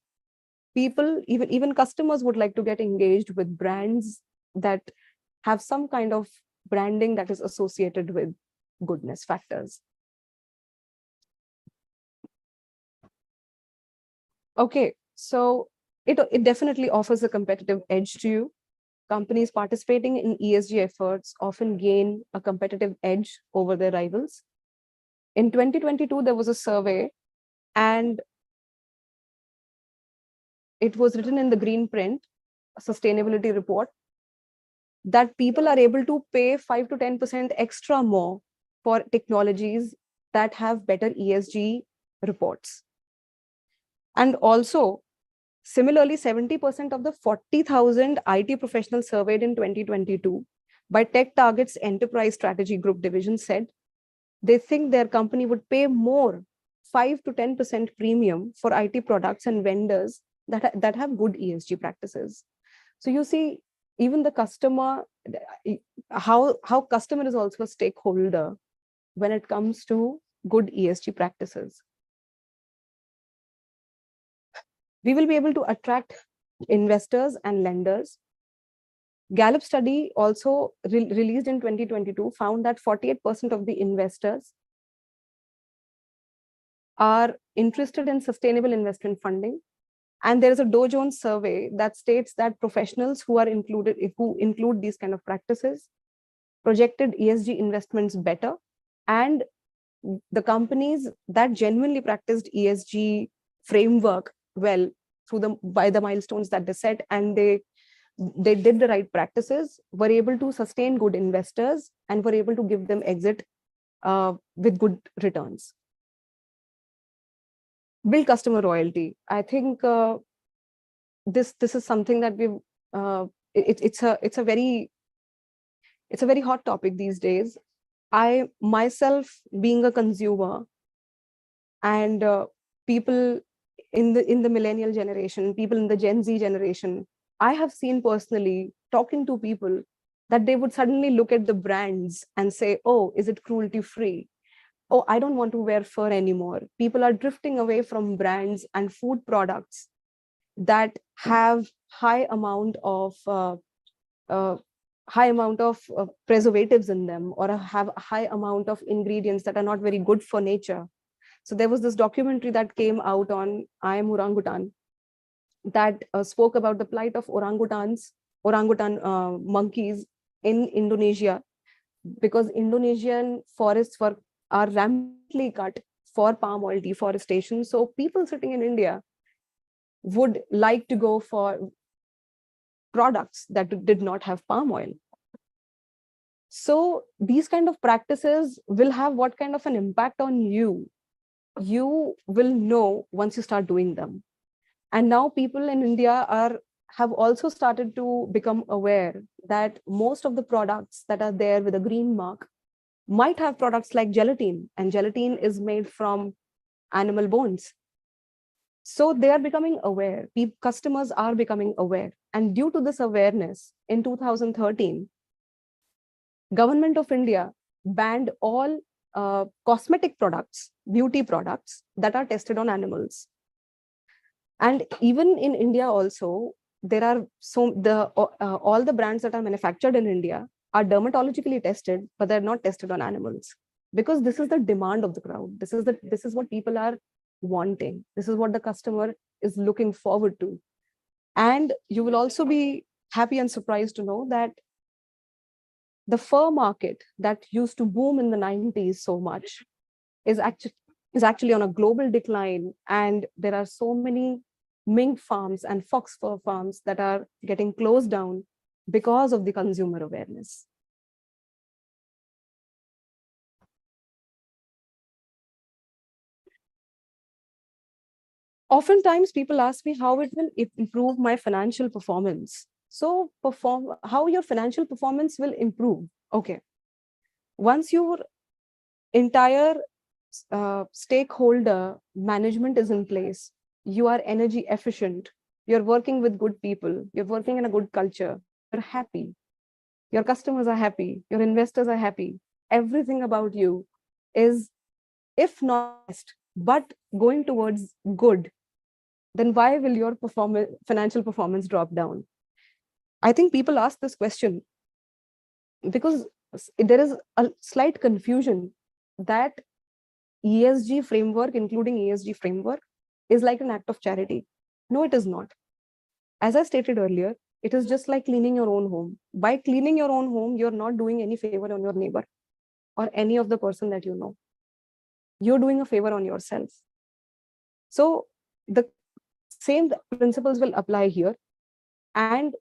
Speaker 3: people, even customers would like to get engaged with brands that have some kind of branding that is associated with goodness factors. Okay, so it definitely offers a competitive edge to you. Companies participating in ESG efforts often gain a competitive edge over their rivals. In 2022, there was a survey, and it was written in the green print, a sustainability report, that people are able to pay 5 to 10% extra more for technologies that have better ESG reports. And also, similarly, 70% of the 40,000 IT professionals surveyed in 2022 by Tech Target's Enterprise Strategy Group division said they think their company would pay more, 5 to 10% premium for IT products and vendors that have good ESG practices. So you see, even the customer, how customer is also a stakeholder when it comes to good ESG practices. We will be able to attract investors and lenders. Gallup study also released in 2022 found that 48% of the investors are interested in sustainable investment funding. And there is a Dow Jones survey that states that professionals who include these kind of practices projected ESG investments better, and the companies that genuinely practiced ESG framework well by the milestones that they set, and they did the right practices, were able to sustain good investors and were able to give them exit with good returns. Build customer loyalty. I think this is something that we've it's a very hot topic these days. I myself, being a consumer, and people in the millennial generation, people in the Gen Z generation, I have seen personally talking to people that they would suddenly look at the brands and say, oh, is it cruelty free? Oh, I don't want to wear fur anymore. People are drifting away from brands and food products that have high amount of uh, preservatives in them, or have a high amount of ingredients that are not very good for nature. So there was this documentary that came out on I Am Orangutan that spoke about the plight of orangutan monkeys in Indonesia, because Indonesian forests are rampantly cut for palm oil deforestation. So people sitting in India would like to go for products that did not have palm oil. So these kind of practices will have what kind of an impact on you? You will know once you start doing them. And now people in India have also started to become aware that most of the products that are there with a green mark might have products like gelatin, and gelatin is made from animal bones. So they are becoming aware. Customers are becoming aware. And due to this awareness, in 2013, Government of India banned all cosmetic products, beauty products that are tested on animals. And even in India also, there are all the brands that are manufactured in India are dermatologically tested, but they're not tested on animals, because this is the demand of the crowd. This is what people are wanting. This is what the customer is looking forward to. And you will also be happy and surprised to know that the fur market that used to boom in the 90s so much is actually on a global decline. And there are so many mink farms and fox fur farms that are getting closed down because of the consumer awareness. Oftentimes people ask me how it will improve my financial performance. So how your financial performance will improve. Okay. Once your entire stakeholder management is in place, you are energy efficient, you're working with good people, you're working in a good culture, you're happy, your customers are happy, your investors are happy, everything about you is, if not best, but going towards good, then why will your financial performance drop down? I think people ask this question because there is a slight confusion that ESG framework, including ESG framework, is like an act of charity. No, it is not. As I stated earlier, it is just like cleaning your own home. By cleaning your own home, you're not doing any favor on your neighbor or any of the person that you know. You're doing a favor on yourself. So the same principles will apply here. And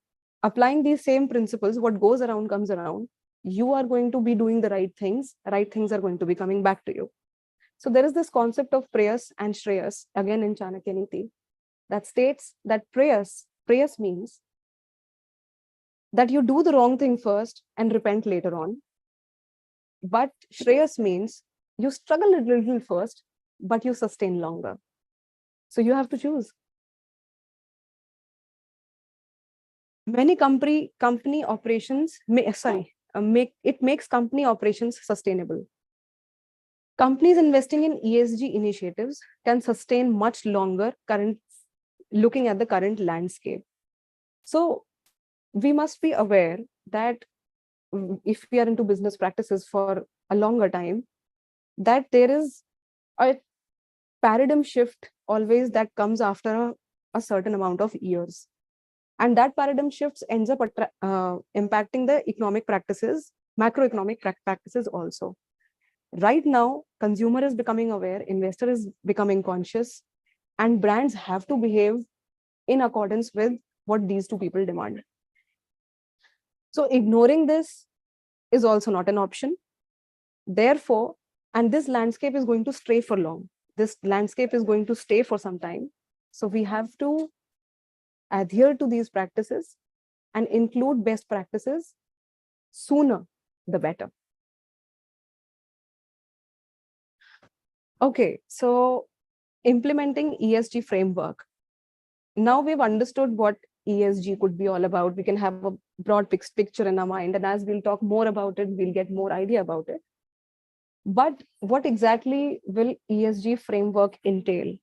Speaker 3: applying these same principles, what goes around comes around. You are going to be doing the right things are going to be coming back to you. So there is this concept of prayas and shreyas, again in Chanakya Niti, that states that prayas means that you do the wrong thing first and repent later on. But shreyas means you struggle a little first, but you sustain longer. So you have to choose. Many company operations makes company operations sustainable. Companies investing in ESG initiatives can sustain much longer looking at the current landscape. So we must be aware that if we are into business practices for a longer time, that there is a paradigm shift always that comes after a certain amount of years. And that paradigm shifts ends up impacting the economic practices, macroeconomic practices also. Right now, consumer is becoming aware, investor is becoming conscious, and brands have to behave in accordance with what these two people demand. So ignoring this is also not an option. Therefore, and this landscape is going to stay for long. This landscape is going to stay for some time. So we have to adhere to these practices and include best practices sooner, the better. Okay, so implementing ESG framework. Now we've understood what ESG could be all about. We can have a broad picture in our mind, and as we'll talk more about it, we'll get more idea about it. But what exactly will ESG framework entail?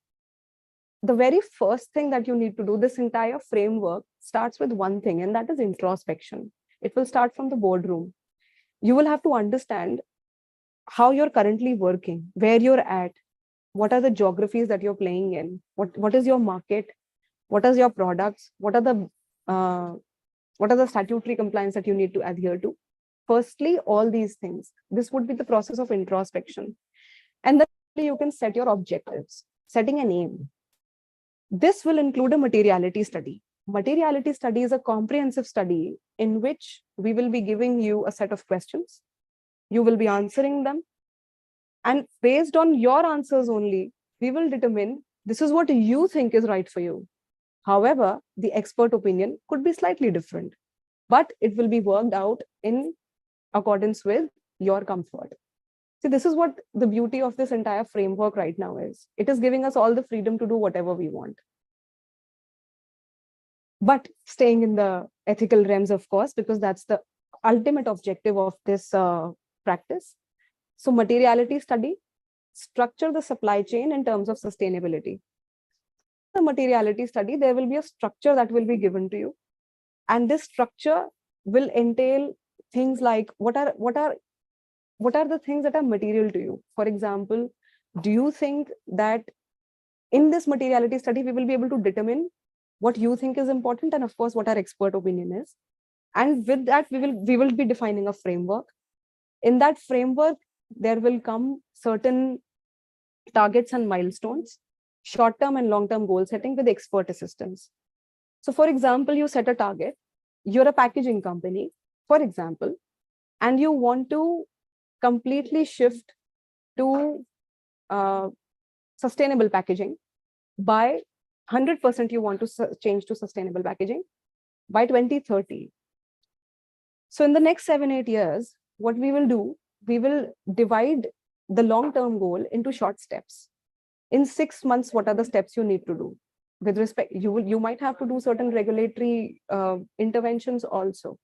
Speaker 3: The very first thing that you need to do, this entire framework starts with one thing, and that is introspection. It will start from the boardroom. You will have to understand how you're currently working, where you're at, what are the geographies that you're playing in, what is your market, what are your products, what are the statutory compliance that you need to adhere to. Firstly, all these things. This would be the process of introspection. And then you can set your objectives, setting an aim. This will include a materiality study. Materiality study is a comprehensive study in which we will be giving you a set of questions. You will be answering them. And based on your answers only, we will determine this is what you think is right for you. However, the expert opinion could be slightly different, but it will be worked out in accordance with your comfort. See, this is what the beauty of this entire framework right now is. It is giving us all the freedom to do whatever we want. But staying in the ethical realms, of course, because that's the ultimate objective of this practice. So materiality study, structure the supply chain in terms of sustainability. The materiality study, there will be a structure that will be given to you. And this structure will entail things like what are the things that are material to you? For example, do you think that in this materiality study, we will be able to determine what you think is important, and of course, what our expert opinion is. And with that, we will be defining a framework. In that framework, there will come certain targets and milestones, short-term and long-term goal setting with expert assistance. So for example, you set a target, you're a packaging company, for example, and you want to completely shift to sustainable packaging by 100%. You want to change to sustainable packaging by 2030. So in the next 7-8 years, what we will do, we will divide the long-term goal into short steps. In 6 months, what are the steps you need to do? With respect, you might have to do certain regulatory interventions also,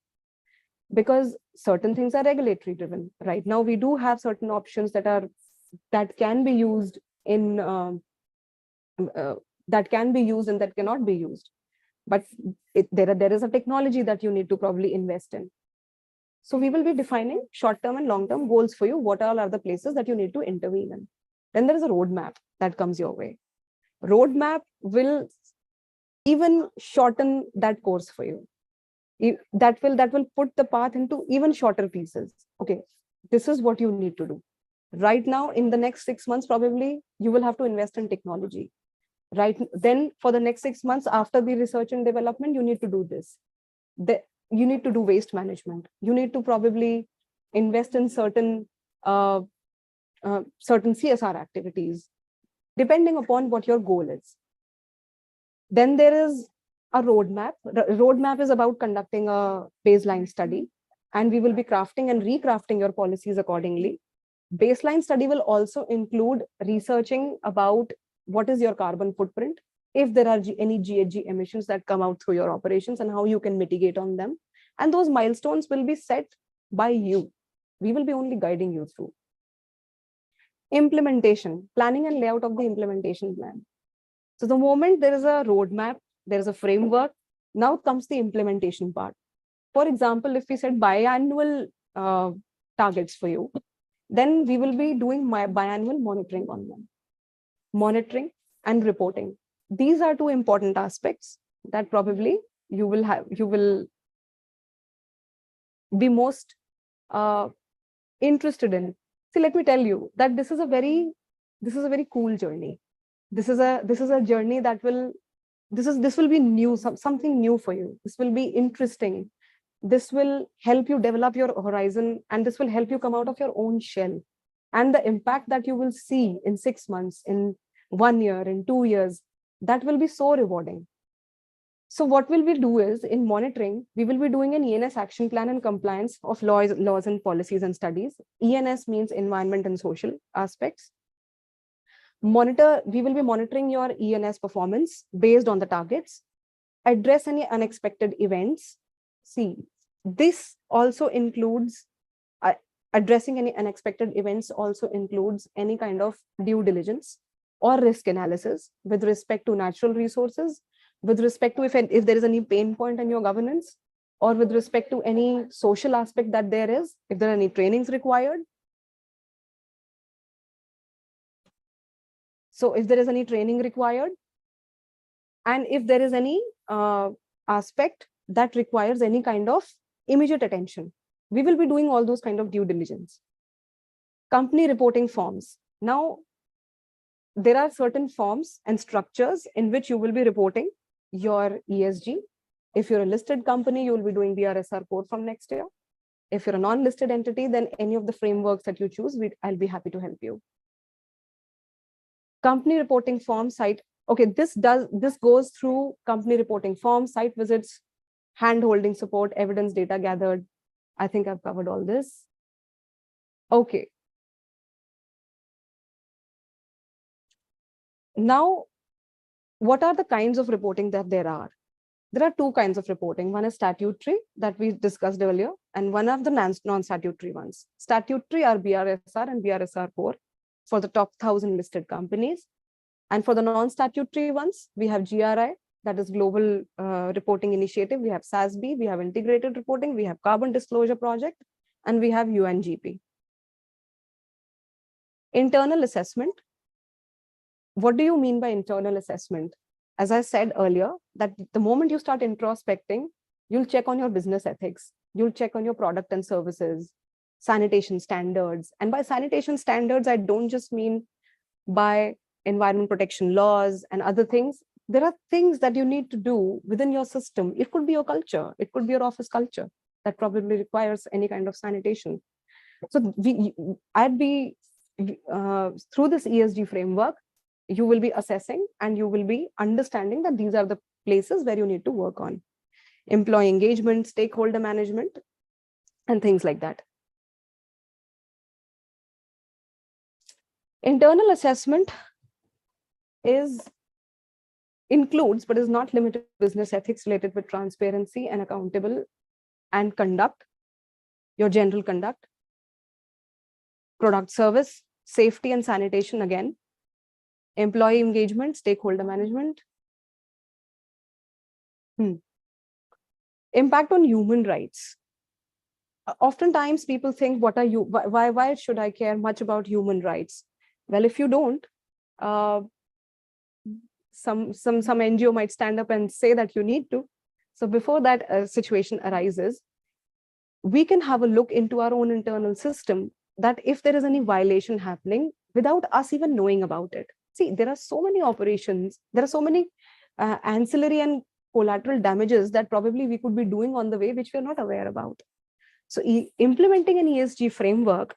Speaker 3: because certain things are regulatory driven. Right now, we do have certain options that can be used in that can be used and that cannot be used. But there is a technology that you need to probably invest in. So we will be defining short-term and long-term goals for you. What all are the places that you need to intervene in? Then there is a roadmap that comes your way. Roadmap will even shorten that course for you. That will put the path into even shorter pieces. Okay, this is what you need to do. Right now, in the next 6 months, probably you will have to invest in technology. Right then, for the next 6 months after the research and development, you need to do this. You need to do waste management. You need to probably invest in certain CSR activities, depending upon what your goal is. Then there is a roadmap. The roadmap is about conducting a baseline study, and we will be crafting and recrafting your policies accordingly. Baseline study will also include researching about what is your carbon footprint, if there are any GHG emissions that come out through your operations, and how you can mitigate on them. And those milestones will be set by you. We will be only guiding you through. Implementation, planning and layout of the implementation plan. So the moment there is a roadmap, there is a framework, now comes the implementation part. For example, if we set biannual targets for you, then we will be doing biannual monitoring on them. Monitoring and reporting. These are two important aspects that probably you will be most interested in. See, let me tell you that this is a very cool journey. This is a journey that will be new, something new for you. This will be interesting. This will help you develop your horizon, and this will help you come out of your own shell. And the impact that you will see in 6 months, in 1 year, in 2 years, that will be so rewarding. So what will we do is, in monitoring, we will be doing an ENS action plan and compliance of laws and policies and studies. ENS means environment and social aspects. We will be monitoring your ENS performance based on the targets, address any unexpected events. See, this also includes addressing any unexpected events also includes any kind of due diligence or risk analysis with respect to natural resources, with respect to if there is any pain point in your governance, or with respect to any social aspect that there is, if there are any trainings required. So if there is any training required, and if there is any aspect that requires any kind of immediate attention, we will be doing all those kind of due diligence. Company reporting forms. Now, there are certain forms and structures in which you will be reporting your ESG. If you're a listed company, you will be doing the RSR code from next year. If you're a non-listed entity, then any of the frameworks that you choose, I'll be happy to help you. Company reporting form, site. Okay, this goes through company reporting form, site visits, hand-holding support, evidence data gathered. I think I've covered all this. Okay. Now, what are the kinds of reporting that there are? There are two kinds of reporting. One is statutory that we discussed earlier, and one of the non-statutory ones. Statutory are BRSR and BRSR4 for the top 1,000 listed companies. And for the non-statutory ones, we have GRI, that is Global Reporting Initiative. We have SASB, we have integrated reporting, we have Carbon Disclosure Project, and we have UNGP. Internal assessment. What do you mean by internal assessment? As I said earlier, that the moment you start introspecting, you'll check on your business ethics, you'll check on your product and services, sanitation standards. And by sanitation standards, I don't just mean by environment protection laws and other things. There are things that you need to do within your system. It could be your culture, it could be your office culture that probably requires any kind of sanitation. So I'd be through this ESG framework, you will be assessing and you will be understanding that these are the places where you need to work on. Employee engagement, stakeholder management, and things like that. Internal assessment includes, but is not limited to business ethics related with transparency and accountable and conduct, your general conduct, product service, safety and sanitation again, employee engagement, stakeholder management. Impact on human rights. Oftentimes people think, why should I care much about human rights? Well, if you don't, some NGO might stand up and say that you need to. So before that situation arises, we can have a look into our own internal system, that if there is any violation happening without us even knowing about it. See, there are so many operations, there are so many ancillary and collateral damages that probably we could be doing on the way, which we're not aware about. So implementing an ESG framework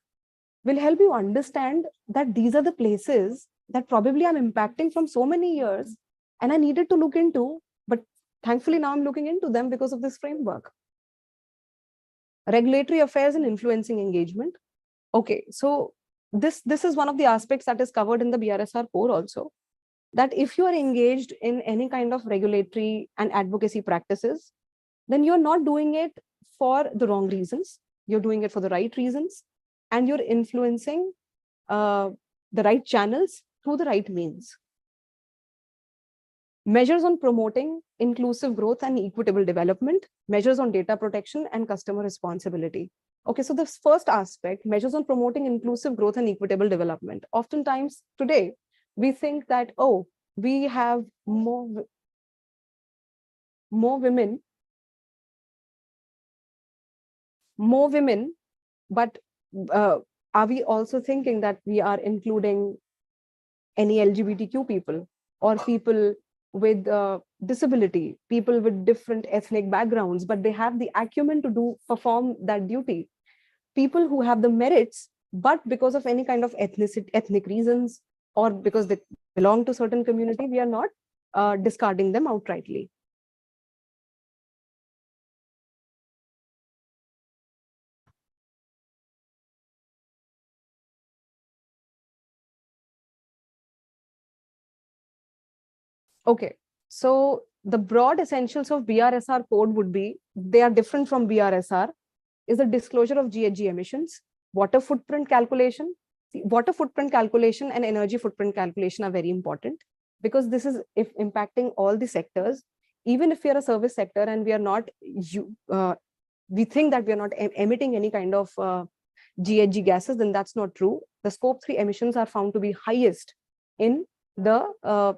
Speaker 3: will help you understand that these are the places that probably I'm impacting from so many years and I needed to look into, but thankfully now I'm looking into them because of this framework. Regulatory affairs and influencing engagement. Okay, so this is one of the aspects that is covered in the BRSR core also, that if you are engaged in any kind of regulatory and advocacy practices, then you're not doing it for the wrong reasons. You're doing it for the right reasons, and you're influencing the right channels through the right means. Measures on promoting inclusive growth and equitable development, measures on data protection and customer responsibility. Okay, so this first aspect, measures on promoting inclusive growth and equitable development. Oftentimes today, we think that, oh, we have more women, but are we also thinking that we are including any LGBTQ people or people with disability, people with different ethnic backgrounds, but they have the acumen to perform that duty? People who have the merits, but because of any kind of ethnic reasons, or because they belong to certain community, we are not discarding them outrightly. Okay, so the broad essentials of BRSR code would be, they are different from BRSR, is the disclosure of GHG emissions, water footprint calculation. See, water footprint calculation and energy footprint calculation are very important, because this is if impacting all the sectors. Even if we are a service sector and we are not, we think that we are not emitting any kind of GHG gases, then that's not true. The scope 3 emissions are found to be highest in the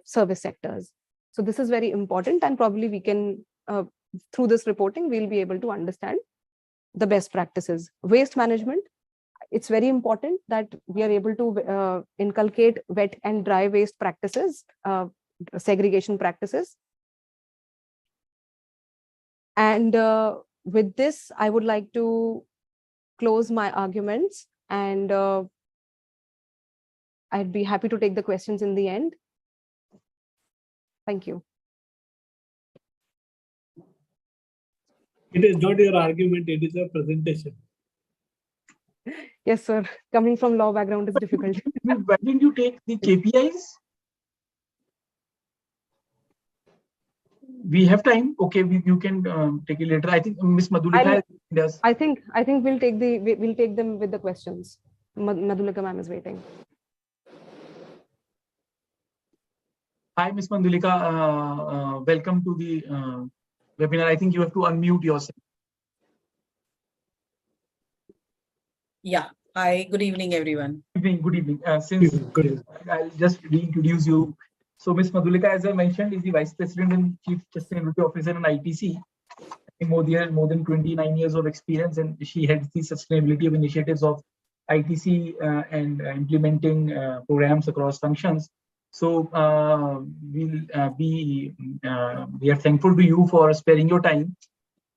Speaker 3: service sectors. So this is very important, and probably we can, through this reporting, we'll be able to understand the best practices. Waste management, it's very important that we are able to inculcate wet and dry waste practices, segregation practices. And with this, I would like to close my arguments, and I'd be happy to take the questions in the end. Thank you.
Speaker 1: It is not your argument, it is a presentation.
Speaker 3: Yes, sir. Coming from law background is difficult.
Speaker 2: Why didn't you take the KPIs? We have time. Okay, you can take it later. I think Miss Madhulika does.
Speaker 3: I think we'll take them with the questions. Madhulika ma'am is waiting.
Speaker 2: Hi, Miss Madhulika. Welcome to the webinar. I think you have to unmute yourself.
Speaker 4: Yeah. Hi, good evening, everyone.
Speaker 2: Good evening. I'll just reintroduce you. So, Ms. Madhulika, as I mentioned, is the Vice President and Chief Sustainability Officer in ITC. More than 29 years of experience, and she heads the sustainability of initiatives of ITC and implementing programs across functions. So, we are thankful to you for sparing your time.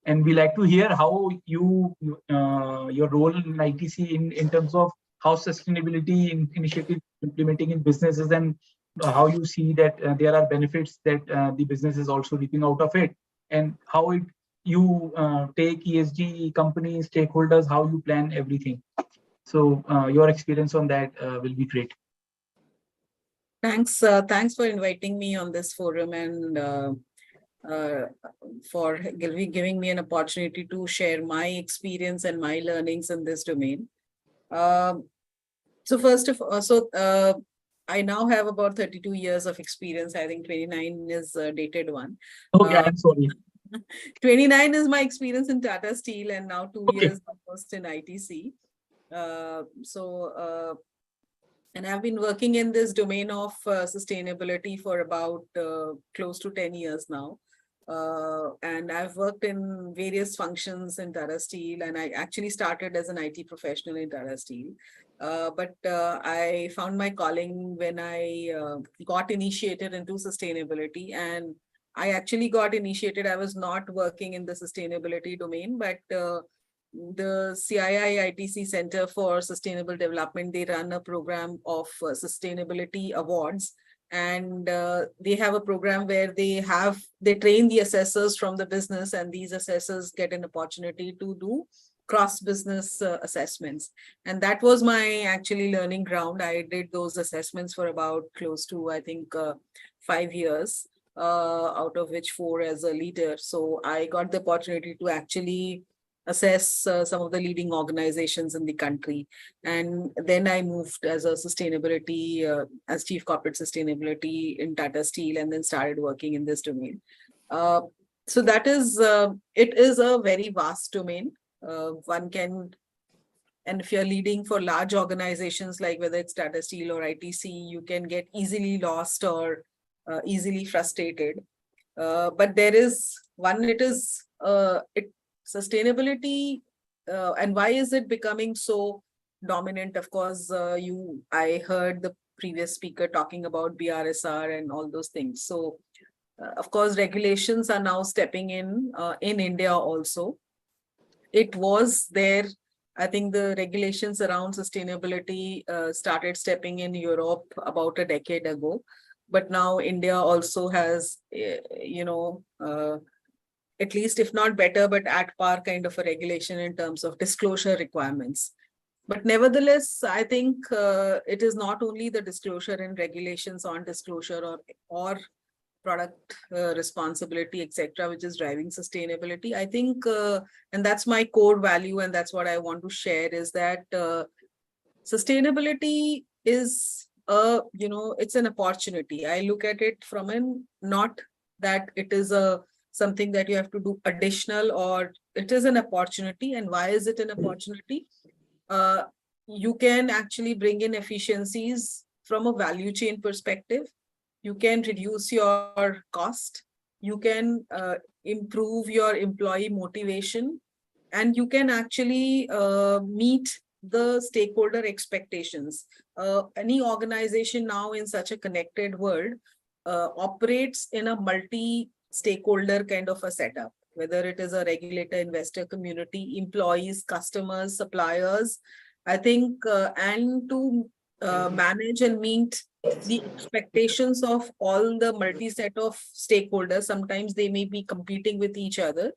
Speaker 2: And we like to hear how your role in ITC in terms of how sustainability initiatives implementing in businesses, and how you see that there are benefits that the business is also reaping out of it, and how you take ESG companies, stakeholders, how you plan everything. So your experience on that will be great.
Speaker 4: Thanks for inviting me on this forum, and for giving me an opportunity to share my experience and my learnings in this domain. So first of all, I now have about 32 years of experience. I think 29 is a dated one.
Speaker 2: Okay, I'm sorry.
Speaker 4: 29 is my experience in Tata Steel, and now 2 years almost in ITC. And I've been working in this domain of sustainability for about close to 10 years now. And I've worked in various functions in Tata Steel, and I actually started as an IT professional in Tata Steel. But I found my calling when I got initiated into sustainability, and I actually got initiated. I was not working in the sustainability domain, but the CII ITC Center for Sustainable Development, they run a program of sustainability awards. And they have a program where they train the assessors from the business, and these assessors get an opportunity to do cross-business assessments. And that was my actually learning ground. I did those assessments for about close to, I think, 5 years, out of which 4 as a leader. So I got the opportunity to actually assess some of the leading organizations in the country. And then I moved as a sustainability, as Chief Corporate Sustainability in Tata Steel, and then started working in this domain. So that is, it is a very vast domain. One can, and if you're leading for large organizations, like whether it's Tata Steel or ITC, you can get easily lost or easily frustrated. But there is one, sustainability, and why is it becoming so dominant? Of course, I heard the previous speaker talking about BRSR and all those things. So, of course, regulations are now stepping in India also. It was there. I think the regulations around sustainability started stepping in Europe about a decade ago. But now India also has, at least if not better, but at par kind of a regulation in terms of disclosure requirements. But nevertheless, I think it is not only the disclosure and regulations on disclosure or product responsibility, etc., which is driving sustainability. I think, and that's my core value, and that's what I want to share, is that sustainability is it's an opportunity. I look at it from an, not that it is a something that you have to do additional, or it is an opportunity. And why is it an opportunity? You can actually bring in efficiencies from a value chain perspective. You can reduce your cost. You can improve your employee motivation, and you can actually meet the stakeholder expectations. Any organization now in such a connected world operates in a multi-stakeholder kind of a setup, whether it is a regulator, investor community, employees, customers, suppliers. I think, and to manage and meet the expectations of all the multi-set of stakeholders, sometimes they may be competing with each other.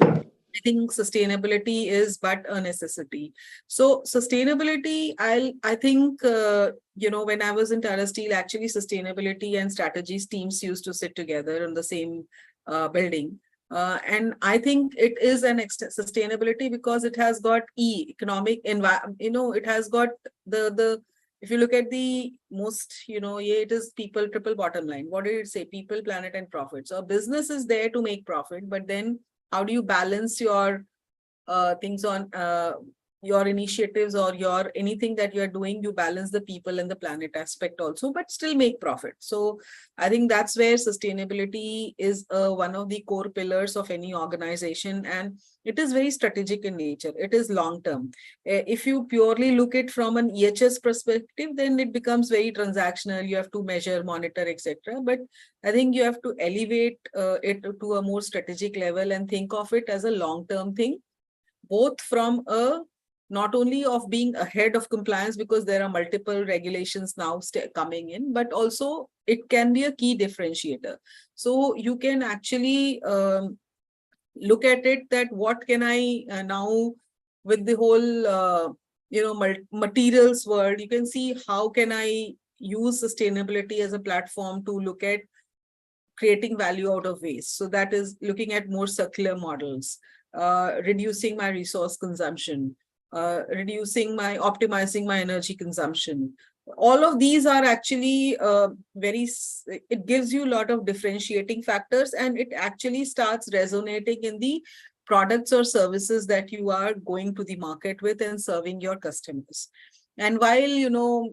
Speaker 4: I think sustainability is but a necessity. So sustainability, I think, when I was in Tata Steel, actually sustainability and strategies teams used to sit together in the same building. And I think it is an sustainability because it has got economic environment, it has got the if you look at the most, it is people, triple bottom line. What did it say? People, planet, and profit. So a business is there to make profit, but then how do you balance your things on your initiatives or your anything that you're doing? You balance the people and the planet aspect also, but still make profit. So I think that's where sustainability is one of the core pillars of any organization, and it is very strategic in nature. It is long term. If you purely look at from an EHS perspective, then it becomes very transactional. You have to measure, monitor, etc. But I think you have to elevate it to a more strategic level and think of it as a long-term thing, both from a not only of being ahead of compliance because there are multiple regulations now coming in, but also it can be a key differentiator. So you can actually look at it that what can I now with the whole materials world, you can see how can I use sustainability as a platform to look at creating value out of waste. So that is looking at more circular models, reducing my resource consumption, optimizing my energy consumption. All of these are actually it gives you a lot of differentiating factors, and it actually starts resonating in the products or services that you are going to the market with and serving your customers. And while,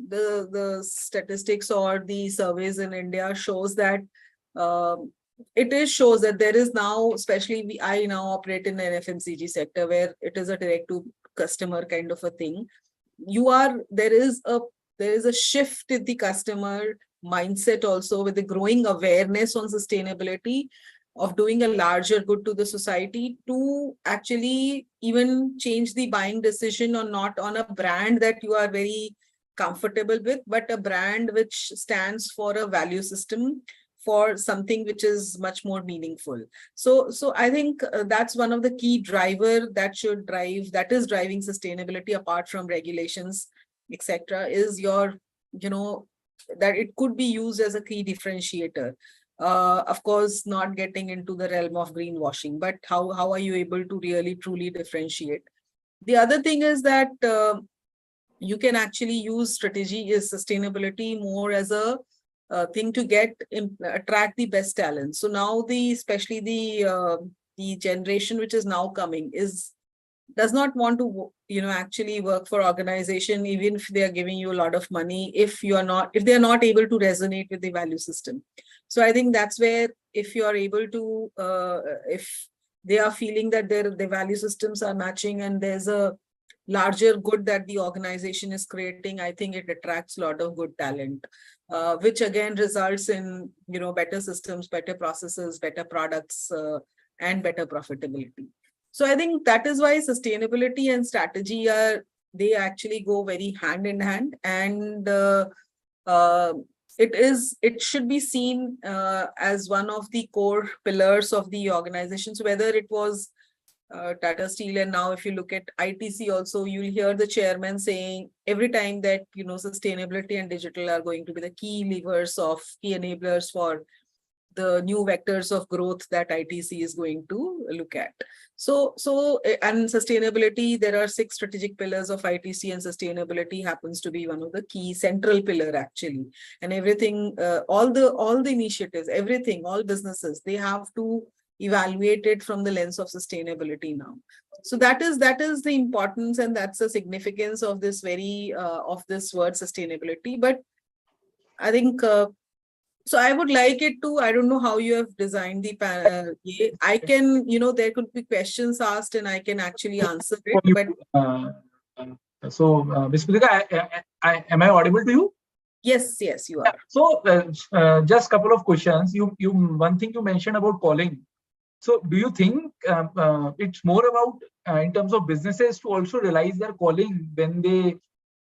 Speaker 4: the statistics or the surveys in India shows that shows that there is now, especially I now operate in an FMCG sector where it is a direct to customer kind of a thing. There is a shift in the customer mindset also, with the growing awareness on sustainability of doing a larger good to the society, to actually even change the buying decision, or not on a brand that you are very comfortable with, but a brand which stands for a value system, for something which is much more meaningful. So I think that's one of the key driver that is driving sustainability apart from regulations, etc., is that it could be used as a key differentiator. Of course, not getting into the realm of greenwashing, but how are you able to really truly differentiate? The other thing is that you can actually use sustainability more as a thing to attract the best talent. So now especially the generation which is now coming does not want to actually work for organization, even if they are giving you a lot of money, if they are not able to resonate with the value system. So I think that's where, if you are able to if they are feeling that their value systems are matching and there's a larger good that the organization is creating, I think it attracts a lot of good talent, which again results in better systems, better processes, better products, and better profitability. So I think that is why sustainability and strategy they actually go very hand in hand, and it should be seen as one of the core pillars of the organizations, whether it was Tata Steel, and now if you look at ITC also, you'll hear the chairman saying every time that sustainability and digital are going to be the key levers of key enablers for the new vectors of growth that ITC is going to look at. And sustainability, there are 6 strategic pillars of ITC, and sustainability happens to be one of the key central pillar actually. And everything, all the initiatives, everything, all businesses, they have to evaluate it from the lens of sustainability now. So that is the importance, and that's the significance of this of this word sustainability. But I think, so I would like it to, I don't know how you have designed the panel. I can, there could be questions asked and I can actually answer it. But
Speaker 2: Ms. Pritika, am I audible to you?
Speaker 4: Yes, you are.
Speaker 2: So just a couple of questions. One thing you mentioned about calling. So do you think it's more about in terms of businesses to also realize their calling when they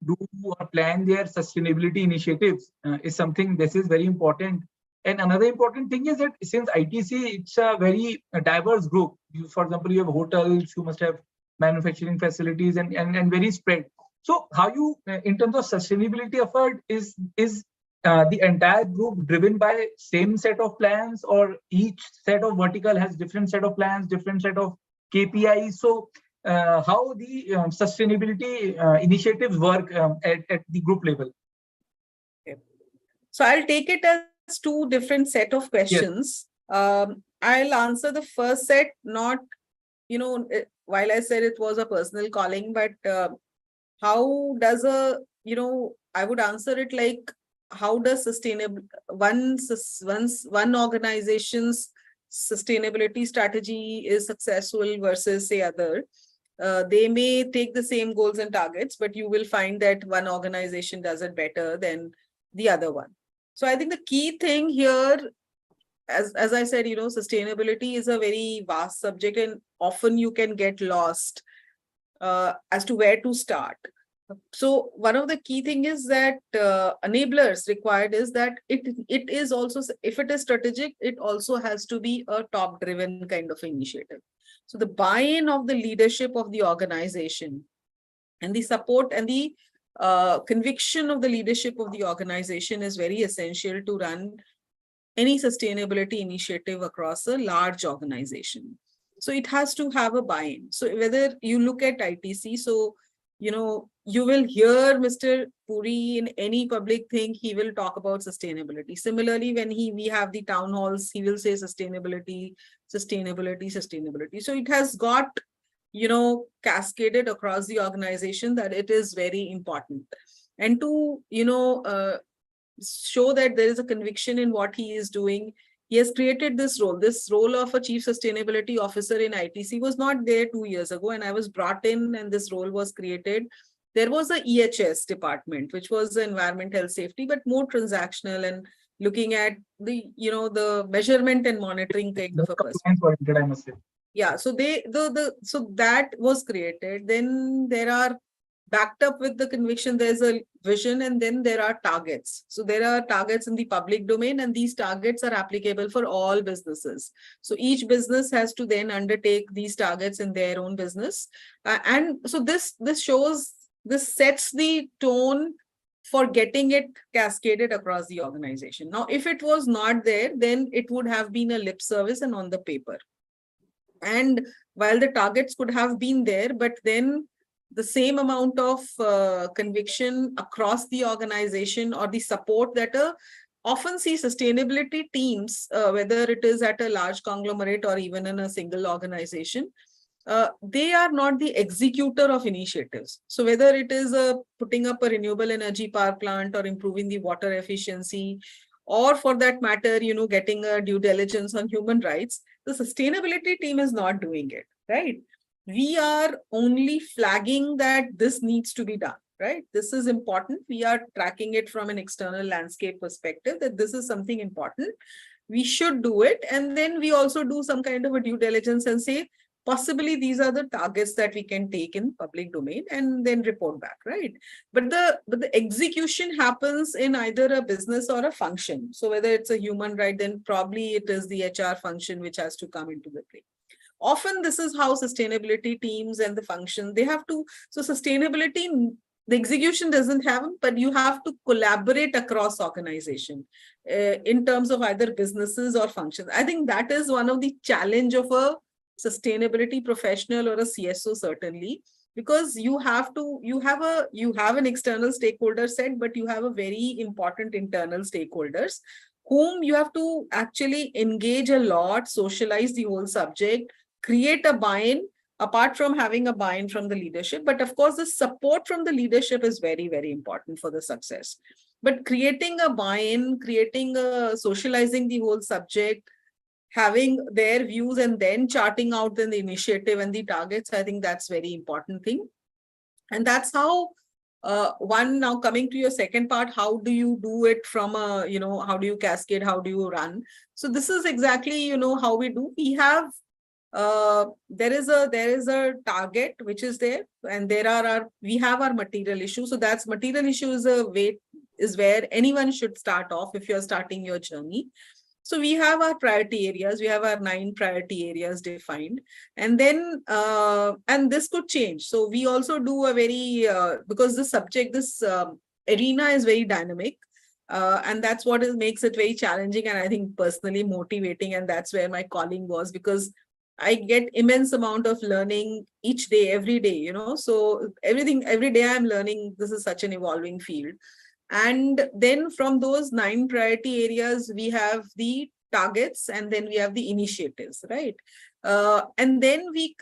Speaker 2: do or plan their sustainability initiatives is something this is very important. And another important thing is that since ITC, it's a very diverse group. For example, you have hotels, you must have manufacturing facilities and very spread. So how you, in terms of sustainability effort, is the entire group driven by same set of plans, or each set of vertical has different set of plans, different set of KPIs? So how the sustainability initiatives work at the group level?
Speaker 4: Okay. So I'll take it as 2 different set of questions. Yes. I'll answer the first set, not, while I said it was a personal calling, but how does I would answer it like, how does one organization's sustainability strategy is successful versus say other. They may take the same goals and targets, but you will find that one organization does it better than the other one. So I think the key thing here, as I said, sustainability is a very vast subject, and often you can get lost as to where to start. So one of the key thing is that enablers required is that it is also, if it is strategic, it also has to be a top driven kind of initiative. So the buy-in of the leadership of the organization and the support and the conviction of the leadership of the organization is very essential to run any sustainability initiative across a large organization. So it has to have a buy-in. So whether you look at ITC, so you will hear Mr. Puri in any public thing, he will talk about sustainability. Similarly, when we have the town halls, he will say sustainability. So it has got, cascaded across the organization that it is very important. And to, show that there is a conviction in what he is doing, he has created this role. This role of a chief sustainability officer in ITC was not there 2 years ago, and I was brought in and this role was created. There was a EHS department, which was the environment, health, safety, but more transactional and looking at the, the measurement and monitoring kind of a person. Yeah, so so that was created. Then there are, backed up with the conviction, there's a vision, and then there are targets. So there are targets in the public domain, and these targets are applicable for all businesses. So each business has to then undertake these targets in their own business. And so this sets the tone for getting it cascaded across the organization. Now, if it was not there, then it would have been a lip service and on the paper. And while the targets could have been there, but then the same amount of conviction across the organization, or the support that often see sustainability teams, whether it is at a large conglomerate or even in a single organization, they are not the executor of initiatives. So whether it is putting up a renewable energy power plant or improving the water efficiency, or for that matter, getting a due diligence on human rights, the sustainability team is not doing it, right? We are only flagging that this needs to be done, right? This is important. We are tracking it from an external landscape perspective, that this is something important. We should do it. And then we also do some kind of a due diligence and say, possibly these are the targets that we can take in public domain, and then report back, right? But the execution happens in either a business or a function. So whether it's a human right, then probably it is the HR function which has to come into the play. Often this is how sustainability teams and the function, they have to, so sustainability the execution doesn't happen, but you have to collaborate across organization in terms of either businesses or functions. I think that is one of the challenge of a sustainability professional or a CSO, certainly, because you have an external stakeholder set, but you have a very important internal stakeholders whom you have to actually engage a lot, socialize the whole subject, create a buy-in, apart from having a buy-in from the leadership. But of course, the support from the leadership is very, very important for the success. But creating a buy-in, socializing the whole subject, having their views, and then charting out the initiative and the targets, I think that's very important thing. And that's how now coming to your second part, how do you do it from a, how do you cascade, how do you run? So this is exactly, how we do. We have there is a target which is there, and we have our material issue. So that's material issue is where anyone should start off if you're starting your journey. So we have our priority areas. We have our 9 priority areas defined, and then and this could change. So we also do a very because this arena is very dynamic. And that's what makes it very challenging, and I think personally motivating. And that's where my calling was, because I get immense amount of learning each day, every day, so every day I'm learning. This is such an evolving field. And then from those 9 priority areas, we have the targets, and then we have the initiatives, right? And then we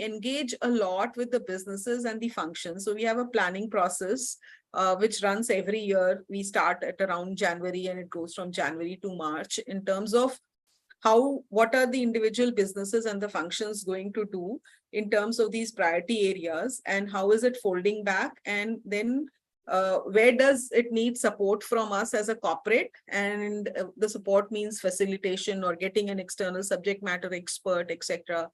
Speaker 4: engage a lot with the businesses and the functions. So we have a planning process which runs every year. We start at around January, and it goes from January to March in terms of what are the individual businesses and the functions going to do in terms of these priority areas, and how is it folding back, and then where does it need support from us as a corporate? And the support means facilitation or getting an external subject matter expert, etc.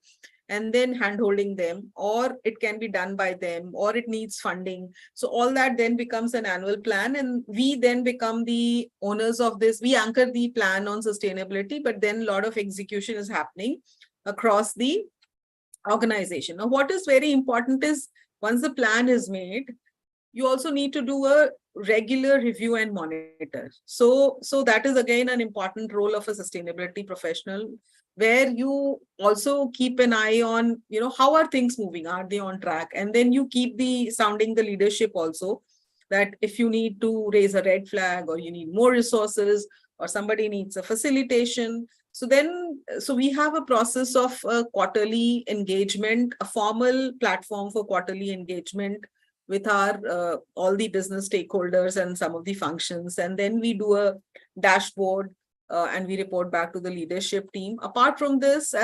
Speaker 4: And then hand-holding them, or it can be done by them, or it needs funding. So all that then becomes an annual plan, and we then become the owners of this. We anchor the plan on sustainability, but then a lot of execution is happening across the organization. Now, what is very important is, once the plan is made, you also need to do a regular review and monitor. So that is again an important role of a sustainability professional, where you also keep an eye on, how are things moving? Are they on track? And then you keep sounding the leadership also, that if you need to raise a red flag, or you need more resources, or somebody needs a facilitation. So we have a process of quarterly engagement, a formal platform for quarterly engagement with our all the business stakeholders and some of the functions. And then we do a dashboard and we report back to the leadership team. Apart from this,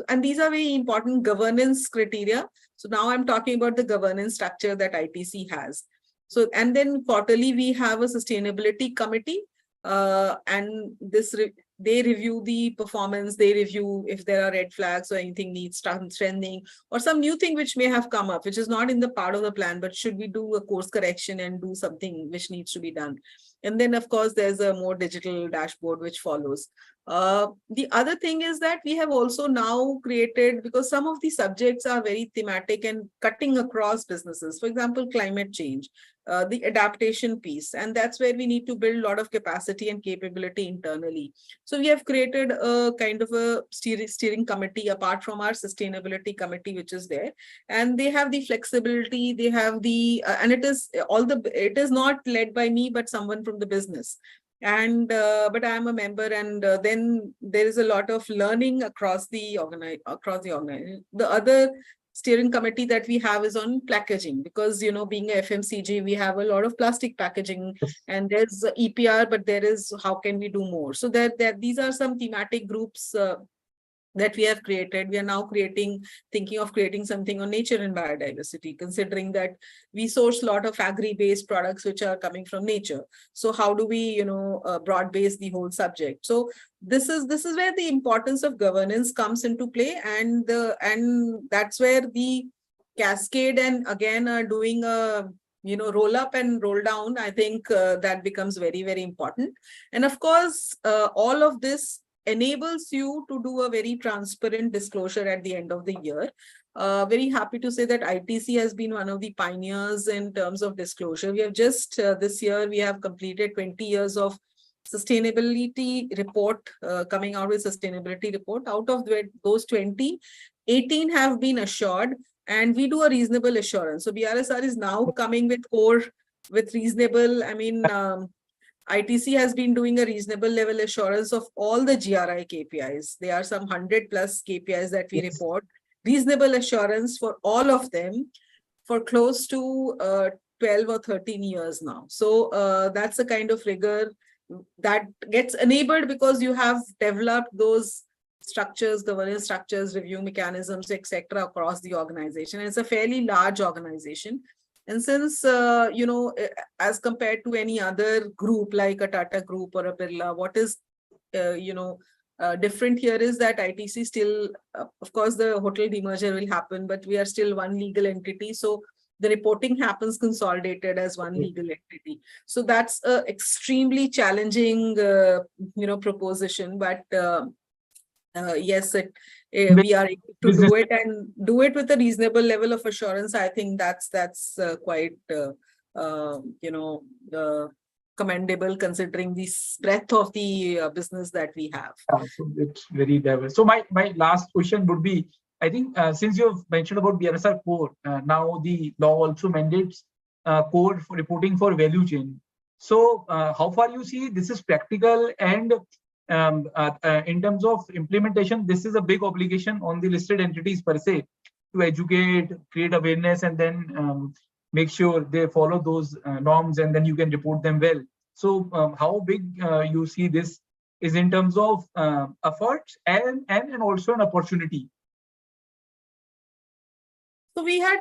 Speaker 4: and these are very important governance criteria. So now I'm talking about the governance structure that ITC has. So, and then quarterly we have a sustainability committee, and they review the performance, they review if there are red flags or anything needs strengthening, or some new thing which may have come up, which is not in the part of the plan, but should we do a course correction and do something which needs to be done. And then, of course, there's a more digital dashboard which follows. The other thing is that we have also now created, because some of the subjects are very thematic and cutting across businesses, for example, climate change, the adaptation piece, and that's where we need to build a lot of capacity and capability internally. So we have created a kind of a steering committee apart from our sustainability committee, which is there, and they have the flexibility, they have the and it is not led by me, but someone from the business. And but I am a member, and then there is a lot of learning across the organization. The other steering committee that we have is on packaging, because being a FMCG, we have a lot of plastic packaging, and there's EPR, but there is how can we do more. So these are some thematic groups that we have created. We are now thinking of creating something on nature and biodiversity, considering that we source a lot of agri-based products which are coming from nature. So how do we, broad base the whole subject? So this is where the importance of governance comes into play, and that's where the cascade and again doing a roll up and roll down. I think that becomes very, very important. And of course, all of this enables you to do a very transparent disclosure at the end of the year. very happy to say that ITC has been one of the pioneers in terms of disclosure. We have just this year, we have completed 20 years of sustainability report, coming out with sustainability report. Out of those 20, 18 have been assured, and we do a reasonable assurance. So BRSR is now coming with core with reasonable, I mean, ITC has been doing a reasonable level assurance of all the GRI KPIs. There are some 100 plus KPIs that we report. Reasonable assurance for all of them for close to 12 or 13 years now. So that's the kind of rigor that gets enabled because you have developed those structures, governance structures, review mechanisms, etc. across the organization. It's a fairly large organization. And since, as compared to any other group like a Tata Group or a Birla, what is, different here is that ITC still, of course, the hotel demerger will happen, but we are still one legal entity. So the reporting happens consolidated as one legal entity. So that's an extremely challenging, proposition. But yes, we are able to do it and do it with a reasonable level of assurance. I think that's quite, commendable considering the breadth of the business that we have.
Speaker 2: So it's very diverse. So my last question would be, I think since you've mentioned about BRSR core, now the law also mandates core for reporting for value chain. So how far you see this is practical, and in terms of implementation, this is a big obligation on the listed entities per se to educate, create awareness, and then make sure they follow those norms, and then you can report them well. So how big you see this is in terms of efforts and also an opportunity?
Speaker 4: So we had,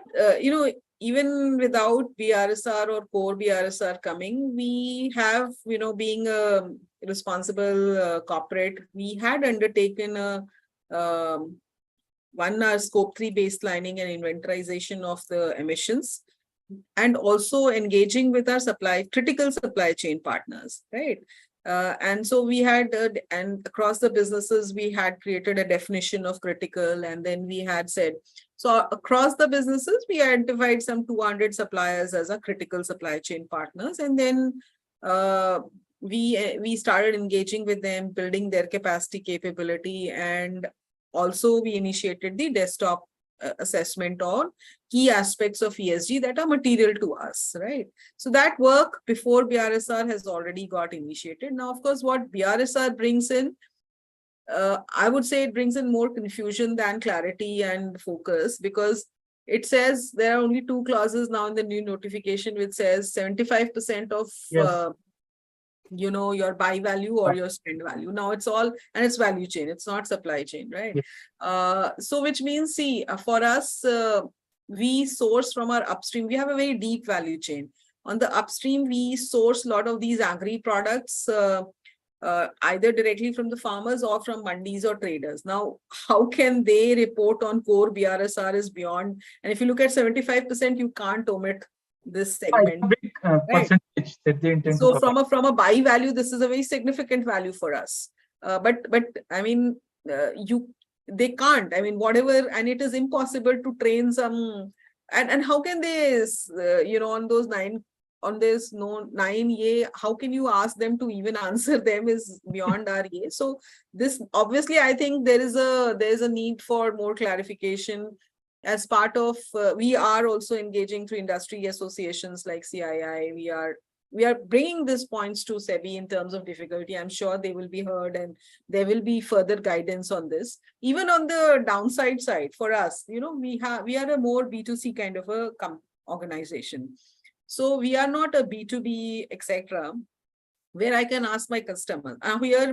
Speaker 4: even without BRSR or core BRSR coming, we have, being a responsible corporate, we had undertaken our scope 3 baselining and inventorization of the emissions, and also engaging with our critical supply chain partners, right? And so we had, and across the businesses, we had created a definition of critical, and then we had said, so across the businesses, we identified some 200 suppliers as our critical supply chain partners, and then we started engaging with them, building their capacity capability, and also we initiated the desktop assessment on key aspects of ESG that are material to us, right? So that work before BRSR has already got initiated. Now, of course, what BRSR brings in, I would say it brings in more confusion than clarity and focus, because it says there are only 2 clauses now in the new notification, which says 75% of your buy value or your spend value. Now it's all, and it's value chain, it's not supply chain, right? So which means, see, for us, we source from our upstream. We have a very deep value chain. On the upstream, we source a lot of these agri products, either directly from the farmers or from mandis or traders. Now, how can they report on core BRSR is beyond, and if you look at 75%, you can't omit this segment.
Speaker 2: A big percentage that they intend
Speaker 4: so
Speaker 2: to
Speaker 4: from a buy value, this is a very significant value for us. But I mean, they can't. I mean, whatever, and it is impossible to train some. And how can they, on those 9, on this 9A, how can you ask them to even answer them is beyond our A. So this, obviously, I think there is a need for more clarification. As part of, we are also engaging through industry associations like CII. We are bringing these points to SEBI in terms of difficulty. I'm sure they will be heard, and there will be further guidance on this. Even on the downside side for us, we are a more B2C kind of a organization. So we are not a B2B, etc., where I can ask my customer, here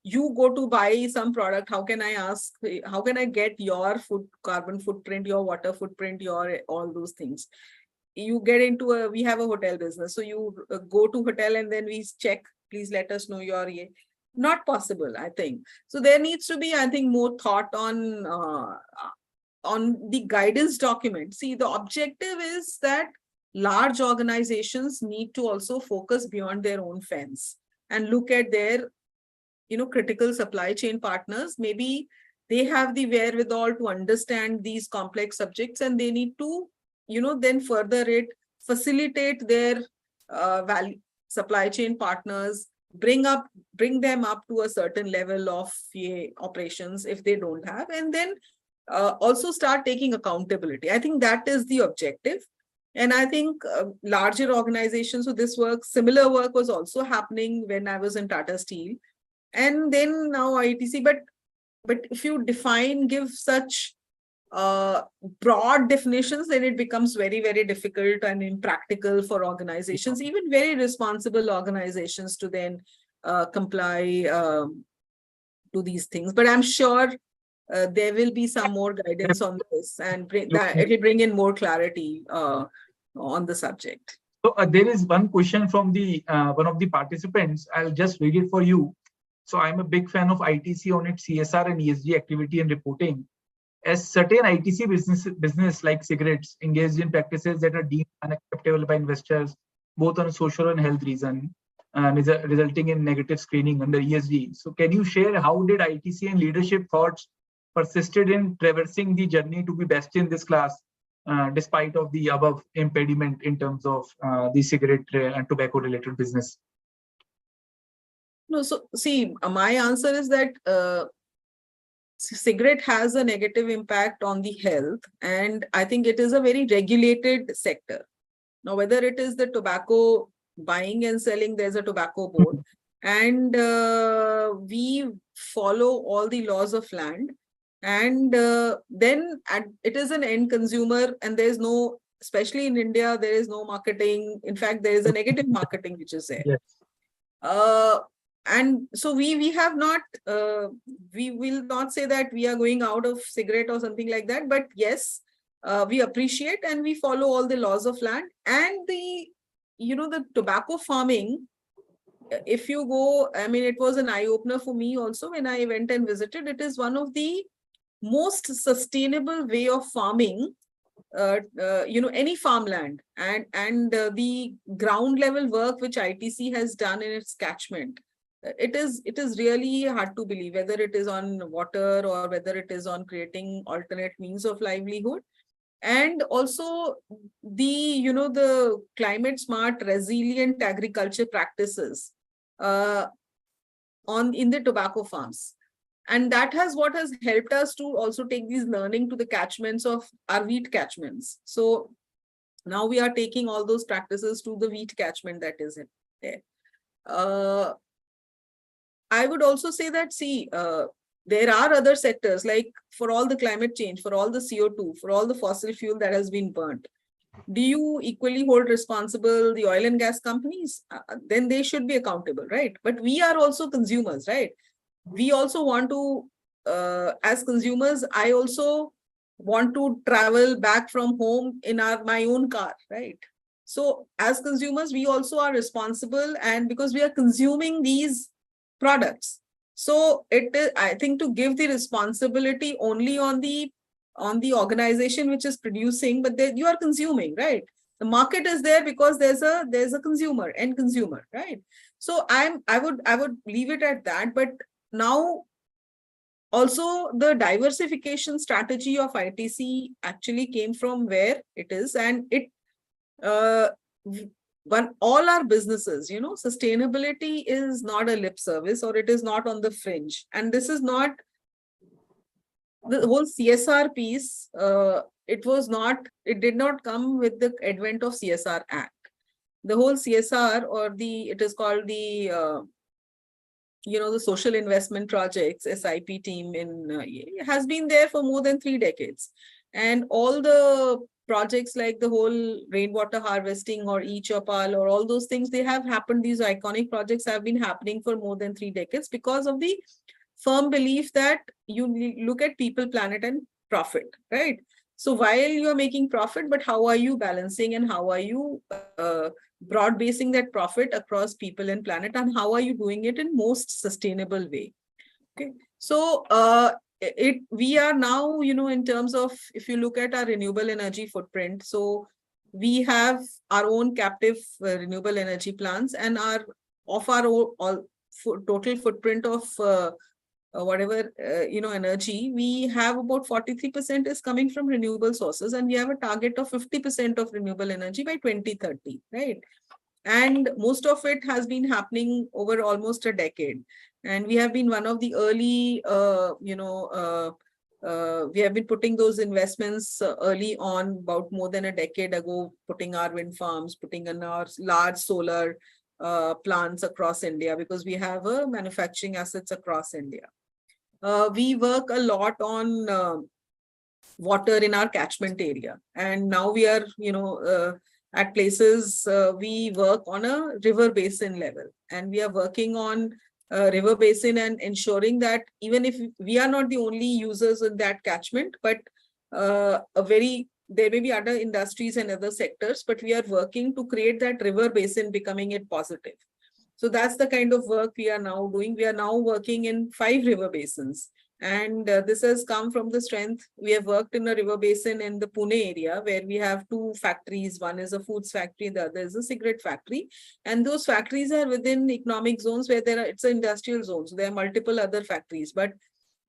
Speaker 4: you go to buy some product, how can I get your carbon footprint, your water footprint, your all those things. You get into we have a hotel business, so you go to hotel and then we check, please let us know your not possible, I think. So there needs to be, I think, more thought on the guidance document. See, the objective is that large organizations need to also focus beyond their own fence and look at their, critical supply chain partners. Maybe they have the wherewithal to understand these complex subjects, and they need to, then further it, facilitate their value supply chain partners, bring them up to a certain level of operations if they don't have, and then also start taking accountability. I think that is the objective. And I think larger organizations, so similar work was also happening when I was in Tata Steel, and then now ITC. But if you give such broad definitions, then it becomes very, very difficult and impractical for organizations, even very responsible organizations, to then comply to these things. But I'm sure there will be some more guidance on this, and it will bring in more clarity on the subject.
Speaker 2: So there is one question from the one of the participants. I'll just read it for you. So I'm a big fan of ITC on its CSR and ESG activity and reporting. As certain ITC business like cigarettes engaged in practices that are deemed unacceptable by investors, both on social and health reason, resulting in negative screening under ESG. So can you share how did ITC and leadership thoughts persisted in traversing the journey to be best in this class, despite of the above impediment in terms of the cigarette and tobacco related business?
Speaker 4: No, so see, my answer is that cigarette has a negative impact on the health, and I think it is a very regulated sector. Now, whether it is the tobacco buying and selling, there's a tobacco board, and we follow all the laws of land, and then it is an end consumer, and there's no, especially in India, there is no marketing. In fact, there is a negative marketing which is there. Yes. And so we have not, we will not say that we are going out of cigarette or something like that, but yes, we appreciate and we follow all the laws of land. And the tobacco farming, if you go, I mean, it was an eye-opener for me also when I went and visited. It is one of the most sustainable way of farming, any farmland, and the ground level work which ITC has done in its catchment. It is really hard to believe, whether it is on water or whether it is on creating alternate means of livelihood. And also the climate smart, resilient agriculture practices in the tobacco farms. And that what has helped us to also take these learning to the catchments of our wheat catchments. So now we are taking all those practices to the wheat catchment that is in there. I would also say that, see, there are other sectors, like for all the climate change, for all the CO2, for all the fossil fuel that has been burnt. Do you equally hold responsible the oil and gas companies? Then they should be accountable, right? But we are also consumers, right? We also want to, as consumers, I also want to travel back from home in my own car, right? So as consumers, we also are responsible, and because we are consuming these products. So it is, I think, to give the responsibility only on the organization which is producing, but you are consuming, right? The market is there because there's a consumer, end consumer, right? So I would leave it at that. But now also the diversification strategy of ITC actually came from where it is, and it all our businesses, sustainability is not a lip service, or it is not on the fringe. And this is not the whole CSR piece. It did not come with the advent of CSR Act. The whole CSR, or it is called the the social investment projects, SIP team has been there for more than 3 decades. And all the projects like the whole rainwater harvesting or e-Chopal or all those things, they have happened. These iconic projects have been happening for more than 3 decades because of the firm belief that you look at people, planet, and profit, right? So while you are making profit, but how are you balancing, and how are you broad basing that profit across people and planet, and how are you doing it in most sustainable way? Okay, so we are now, in terms of, if you look at our renewable energy footprint, so we have our own captive renewable energy plants, and our total footprint of whatever, energy, we have about 43% is coming from renewable sources, and we have a target of 50% of renewable energy by 2030, right? And most of it has been happening over almost a decade. And we have been one of the early, we have been putting those investments early on, about more than a decade ago, putting our wind farms, putting in our large solar plants across India, because we have manufacturing assets across India. We work a lot on water in our catchment area. And now we are, at places we work on a river basin level. And we are working on river basin and ensuring that even if we are not the only users in that catchment, but there may be other industries and other sectors, but we are working to create that river basin, becoming it positive. So that's the kind of work we are now doing. We are now working in 5 river basins. And this has come from the strength. We have worked in a river basin in the Pune area, where we have 2 factories. One is a foods factory, the other is a cigarette factory. And those factories are within economic zones where it's an industrial zone. So there are multiple other factories. But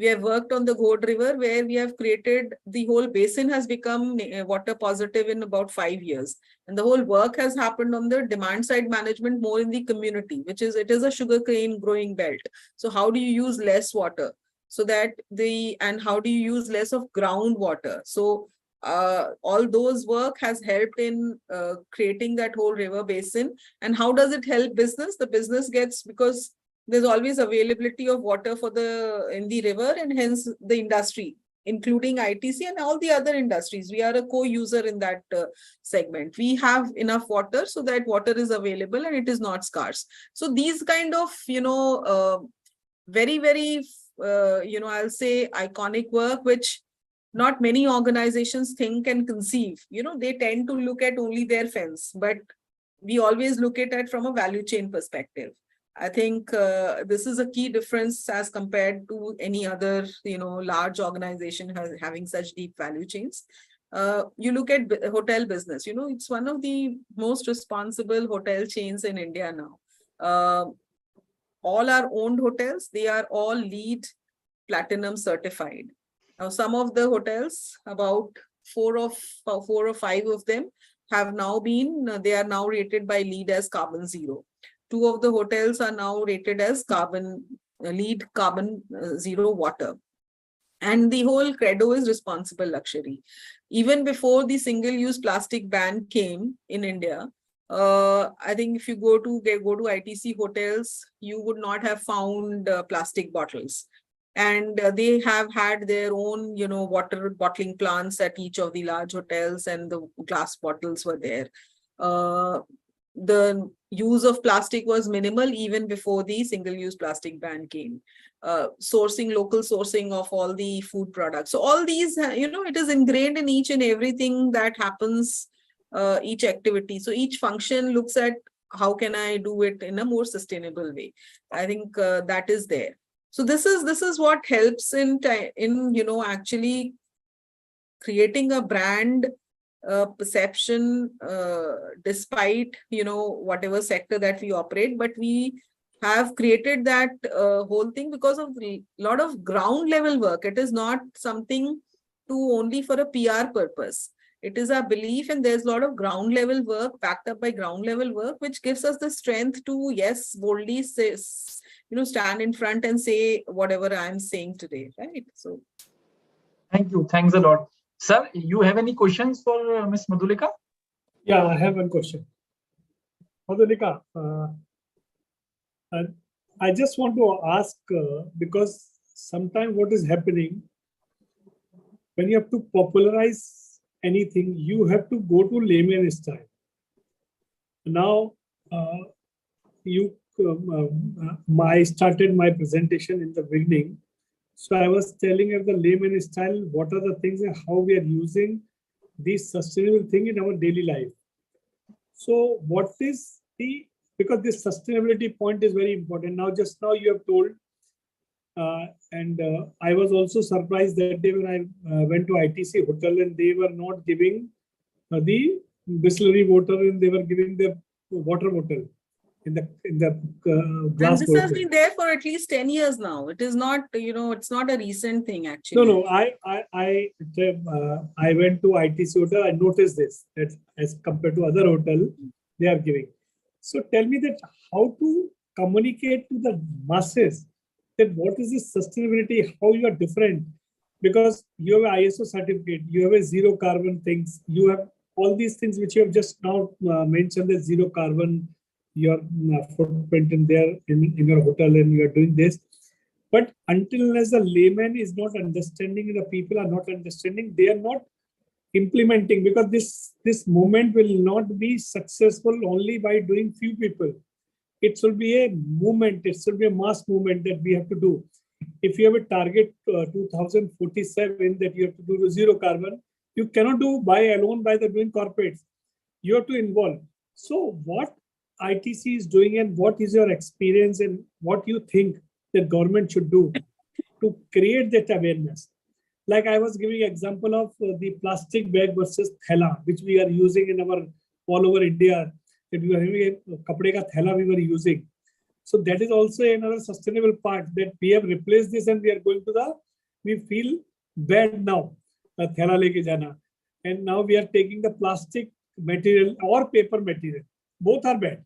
Speaker 4: we have worked on the Gode River, where we have created, the whole basin has become water positive in about 5 years. And the whole work has happened on the demand side management, more in the community, it is a sugarcane growing belt. So how do you use less water? So that and how do you use less of groundwater? So all those work has helped in creating that whole river basin. And how does it help business? The business gets, because there's always availability of water in the river, and hence the industry, including ITC and all the other industries. We are a co-user in that segment. We have enough water so that water is available and it is not scarce. So these kind of, very, very, I'll say iconic work, which not many organizations think and conceive. They tend to look at only their fence, but we always look at it from a value chain perspective. I think this is a key difference as compared to any other, large organization having such deep value chains. You look at hotel business, it's one of the most responsible hotel chains in India now. All our owned hotels, they are all LEED Platinum certified. Now, some of the hotels, about 4 or 5 of them have now they are now rated by LEED as carbon zero. 2 of the hotels are now rated as LEED carbon zero water. And the whole credo is responsible luxury. Even before the single-use plastic ban came in India, I think if you go to ITC hotels, you would not have found plastic bottles. And they have had their own, water bottling plants at each of the large hotels, and the glass bottles were there. The use of plastic was minimal even before the single-use plastic ban came. Local sourcing of all the food products. So all these, it is ingrained in each and everything that happens, each activity. So each function looks at how can I do it in a more sustainable way. I think that is there. So this is what helps in actually creating a brand perception, despite whatever sector that we operate. But we have created that whole thing because of a lot of ground level work. It is not something only for a PR purpose. It is our belief, and there's a lot of ground level work backed up by ground level work, which gives us the strength to, yes, boldly say, stand in front and say whatever I'm saying today, right? So,
Speaker 2: thank you. Thanks a lot. Sir, you have any questions for Ms. Madhulika?
Speaker 1: Yeah, I have one question. Madhulika, I just want to ask, because sometimes what is happening, when you have to popularize anything, you have to go to layman style. Now, I started my presentation in the beginning. So I was telling you the layman style, what are the things and how we are using this sustainable thing in our daily life. So what is because this sustainability point is very important. Now, just now you have told, and I was also surprised that day when I went to ITC hotel and they were not giving the Bisleri water, and they were giving the water bottle. in the
Speaker 4: And
Speaker 1: glass
Speaker 4: this has
Speaker 1: bottle.
Speaker 4: been there for at least 10 years now. It is not, it's not a recent thing actually.
Speaker 1: No, I went to ITC hotel. I noticed this, that as compared to other hotel, they are giving. So tell me that how to communicate to the masses that what is this sustainability, how you are different, because you have an ISO certificate, you have a zero carbon things, you have all these things which you have just now mentioned, the zero carbon, your footprint in there in your hotel, and you are doing this. But until unless the layman is not understanding, the people are not understanding, they are not implementing, because this movement will not be successful only by doing few people. It should be a movement, it should be a mass movement that we have to do. If you have a target 2047 that you have to do zero carbon, you cannot do by alone by the doing corporates. You have to involve. So what ITC is doing, and what is your experience, and what you think the government should do to create that awareness? Like I was giving example of the plastic bag versus thela, which we are using in our all over India. That we are having a kapde ka thela we were using. So that is also another sustainable part, that we have replaced this and we are going to we feel bad now, thela leke jana. And now we are taking the plastic material or paper material. Both are bad.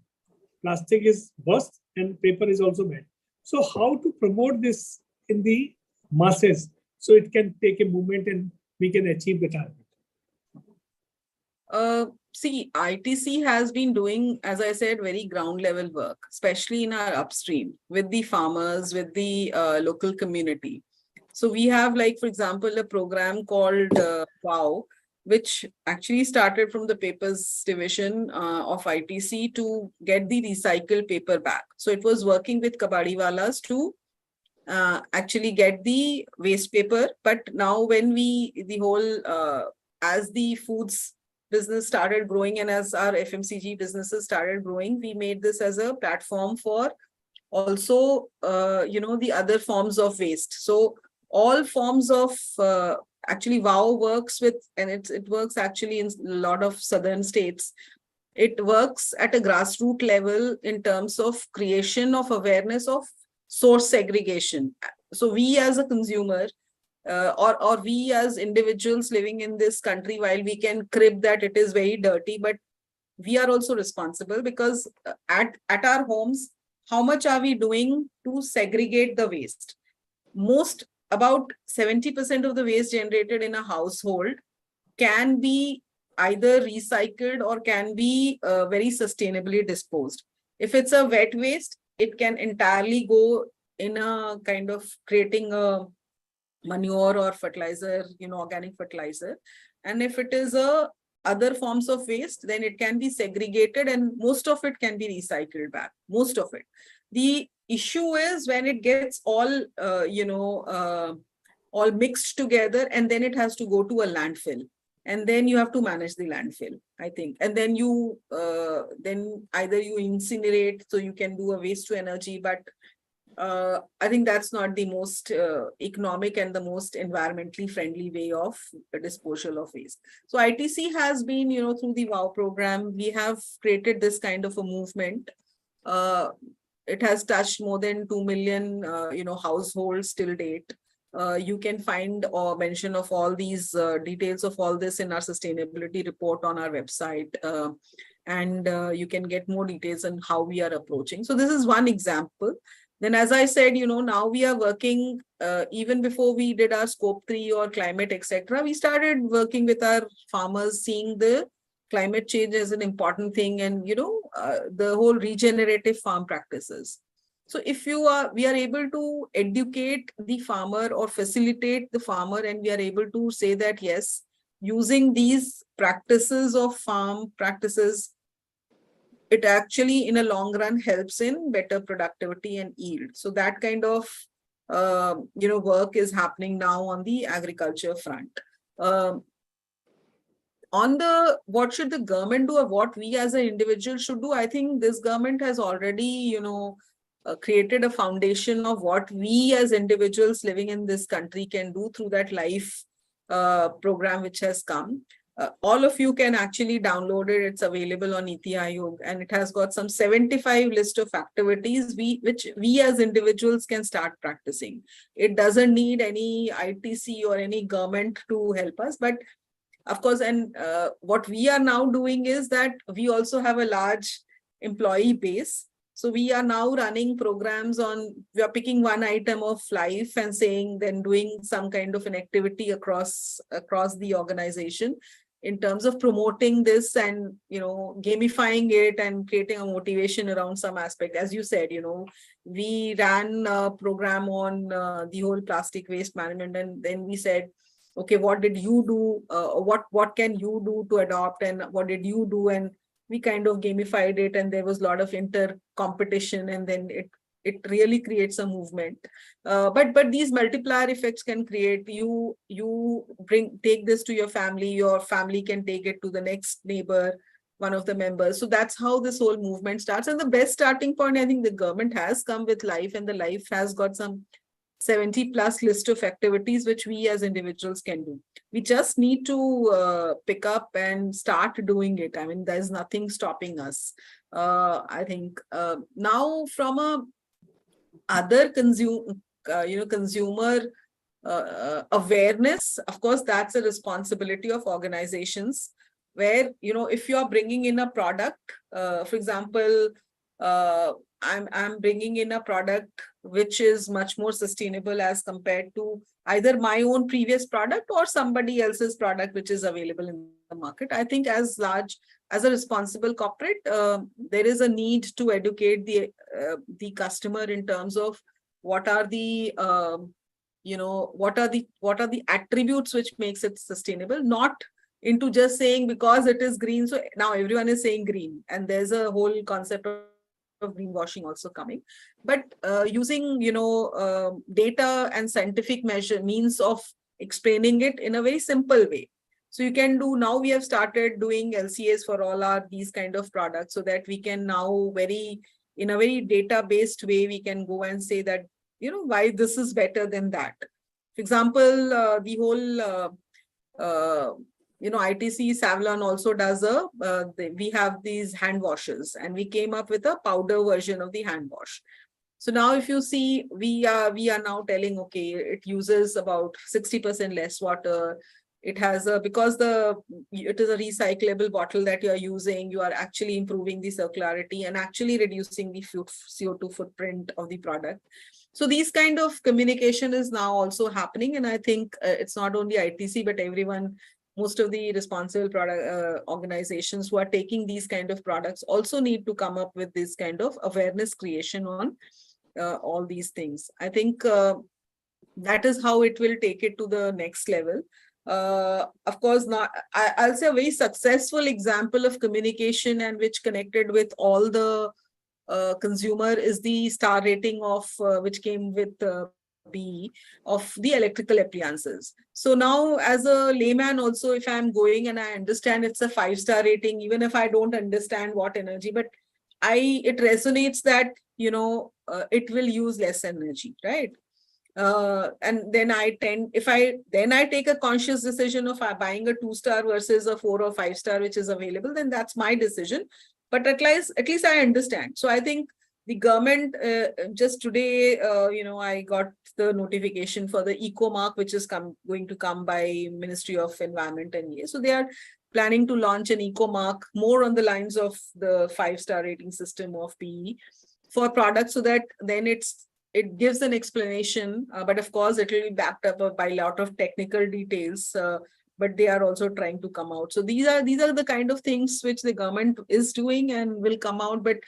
Speaker 1: Plastic is worse and paper is also bad. So how to promote this in the masses so it can take a movement and we can achieve the target?
Speaker 4: See, ITC has been doing, as I said, very ground level work, especially in our upstream with the farmers, with the local community. So we have, like, for example, a program called WOW, which actually started from the papers division of ITC to get the recycled paper back. So it was working with kabadiwalas to actually get the waste paper. But now when as the foods business started growing and as our FMCG businesses started growing, we made this as a platform for also, the other forms of waste. So all forms of, actually WOW works with, and it works actually in a lot of southern states. It works at a grassroots level in terms of creation of awareness of source segregation. So we as a consumer, or we as individuals living in this country, while we can crib that it is very dirty, but we are also responsible, because at our homes, how much are we doing to segregate the waste? About 70% of the waste generated in a household can be either recycled or can be very sustainably disposed. If it's a wet waste, it can entirely go in a kind of creating a manure or fertilizer, organic fertilizer. And if it is other forms of waste, then it can be segregated and most of it can be recycled back, most of it. The issue is when it gets all, all mixed together, and then it has to go to a landfill. And then you have to manage the landfill, I think. And then then either you incinerate, so you can do a waste to energy, but I think that's not the most economic and the most environmentally friendly way of disposal of waste. So ITC has been, through the WOW program, we have created this kind of a movement. It has touched more than 2 million, households till date. You can find or mention of all these details of all this in our sustainability report on our website. And you can get more details on how we are approaching. So this is one example. Then, as I said, now we are working, even before we did our scope 3 or climate, etc. We started working with our farmers, seeing the climate change as an important thing, and, the whole regenerative farm practices. So if we are able to educate the farmer or facilitate the farmer, and we are able to say that, yes, using these practices of farm practices, it actually in a long run helps in better productivity and yield. So that kind of, work is happening now on the agriculture front. On what should the government do or what we as an individual should do, I think this government has already, created a foundation of what we as individuals living in this country can do through that life program which has come. all of you can actually download it. It's available on Niti Aayog, and it has got some 75 list of activities which we as individuals can start practicing. It doesn't need any ITC or any government to help us, but of course, and what we are now doing is that we also have a large employee base. So we are now running programs on, we are picking one item of life and saying, then doing some kind of an activity across the organization in terms of promoting this and, gamifying it and creating a motivation around some aspect. As you said, we ran a program on the whole plastic waste management, and then we said, okay, what did you do? What can you do to adopt, and what did you do? And we kind of gamified it, and there was a lot of competition, and then it really creates a movement. But these multiplier effects can create, you take this to your family can take it to the next neighbor, one of the members. So that's how this whole movement starts. And the best starting point, I think the government has come with life, and the life has got some 70 plus list of activities which we as individuals can do. We just need to pick up and start doing it. I mean, there's nothing stopping us. I think now from a other consumer awareness, of course, that's a responsibility of organizations where, if you're bringing in a product, for example, I'm bringing in a product which is much more sustainable as compared to either my own previous product or somebody else's product which is available in the market. I think as a responsible corporate, there is a need to educate the customer in terms of what are the attributes which makes it sustainable, not into just saying because it is green. So now everyone is saying green, and there's a whole concept of greenwashing also coming, but using data and scientific means of explaining it in a very simple way. So you can do, now we have started doing LCAs for all these kind of products, so that we can now in a very data-based way, we can go and say that, why this is better than that. For example, the whole ITC Savlon also does we have these hand washes, and we came up with a powder version of the hand wash. So now if you see, we are now telling, okay, it uses about 60% less water. It has because it is a recyclable bottle that you are using, you are actually improving the circularity and actually reducing the CO2 footprint of the product. So these kind of communication is now also happening. And I think it's not only ITC, but everyone, most of the responsible product organizations who are taking these kind of products also need to come up with this kind of awareness creation on all these things. I think that is how it will take it to the next level. Of course, I'll say a very successful example of communication and which connected with all the consumer is the star rating of which came with BE of the electrical appliances. So now as a layman also, if I'm going and I understand it's a 5-star rating, even if I don't understand what energy, but it resonates that, it will use less energy, right? And then I take a conscious decision of buying a 2-star versus a 4 or 5-star, which is available, then that's my decision. But at least I understand. So I think the government, just today, I got the notification for the Eco Mark, which is going to come by Ministry of Environment and EA. So they are planning to launch an Eco Mark more on the lines of the 5-star rating system of PE for products, so that then it gives an explanation, but of course it will be backed up by a lot of technical details, but they are also trying to come out. So these are the kind of things which the government is doing and will come out. But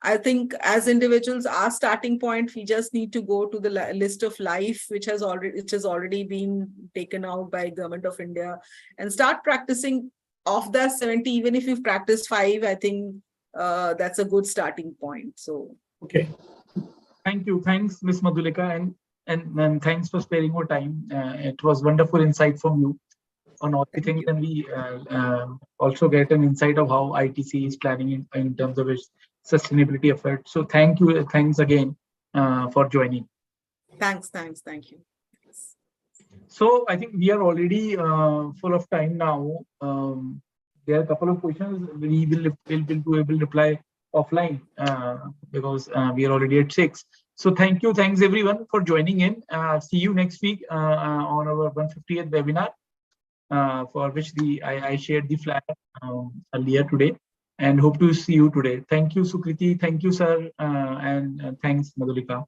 Speaker 4: I think as individuals, our starting point, we just need to go to the list of life, which has already been taken out by Government of India, and start practicing of the 70. Even if you've practiced 5, I think that's a good starting point. So
Speaker 1: okay.
Speaker 2: Thank you. Thanks, Ms. Madhulika, and thanks for sparing your time. It was wonderful insight from you on all the things, and we also get an insight of how ITC is planning in terms of its sustainability efforts. So thank you. Thanks again for joining.
Speaker 4: thank you.
Speaker 2: So I think we are already full of time now. There are a couple of questions we will reply offline because we are already at 6. So thanks everyone for joining in. See you next week on our 150th webinar, for which I shared the flyer earlier today, and hope to see you today. Thank you, Sukriti. Thank you, sir, and thanks, Madhulika.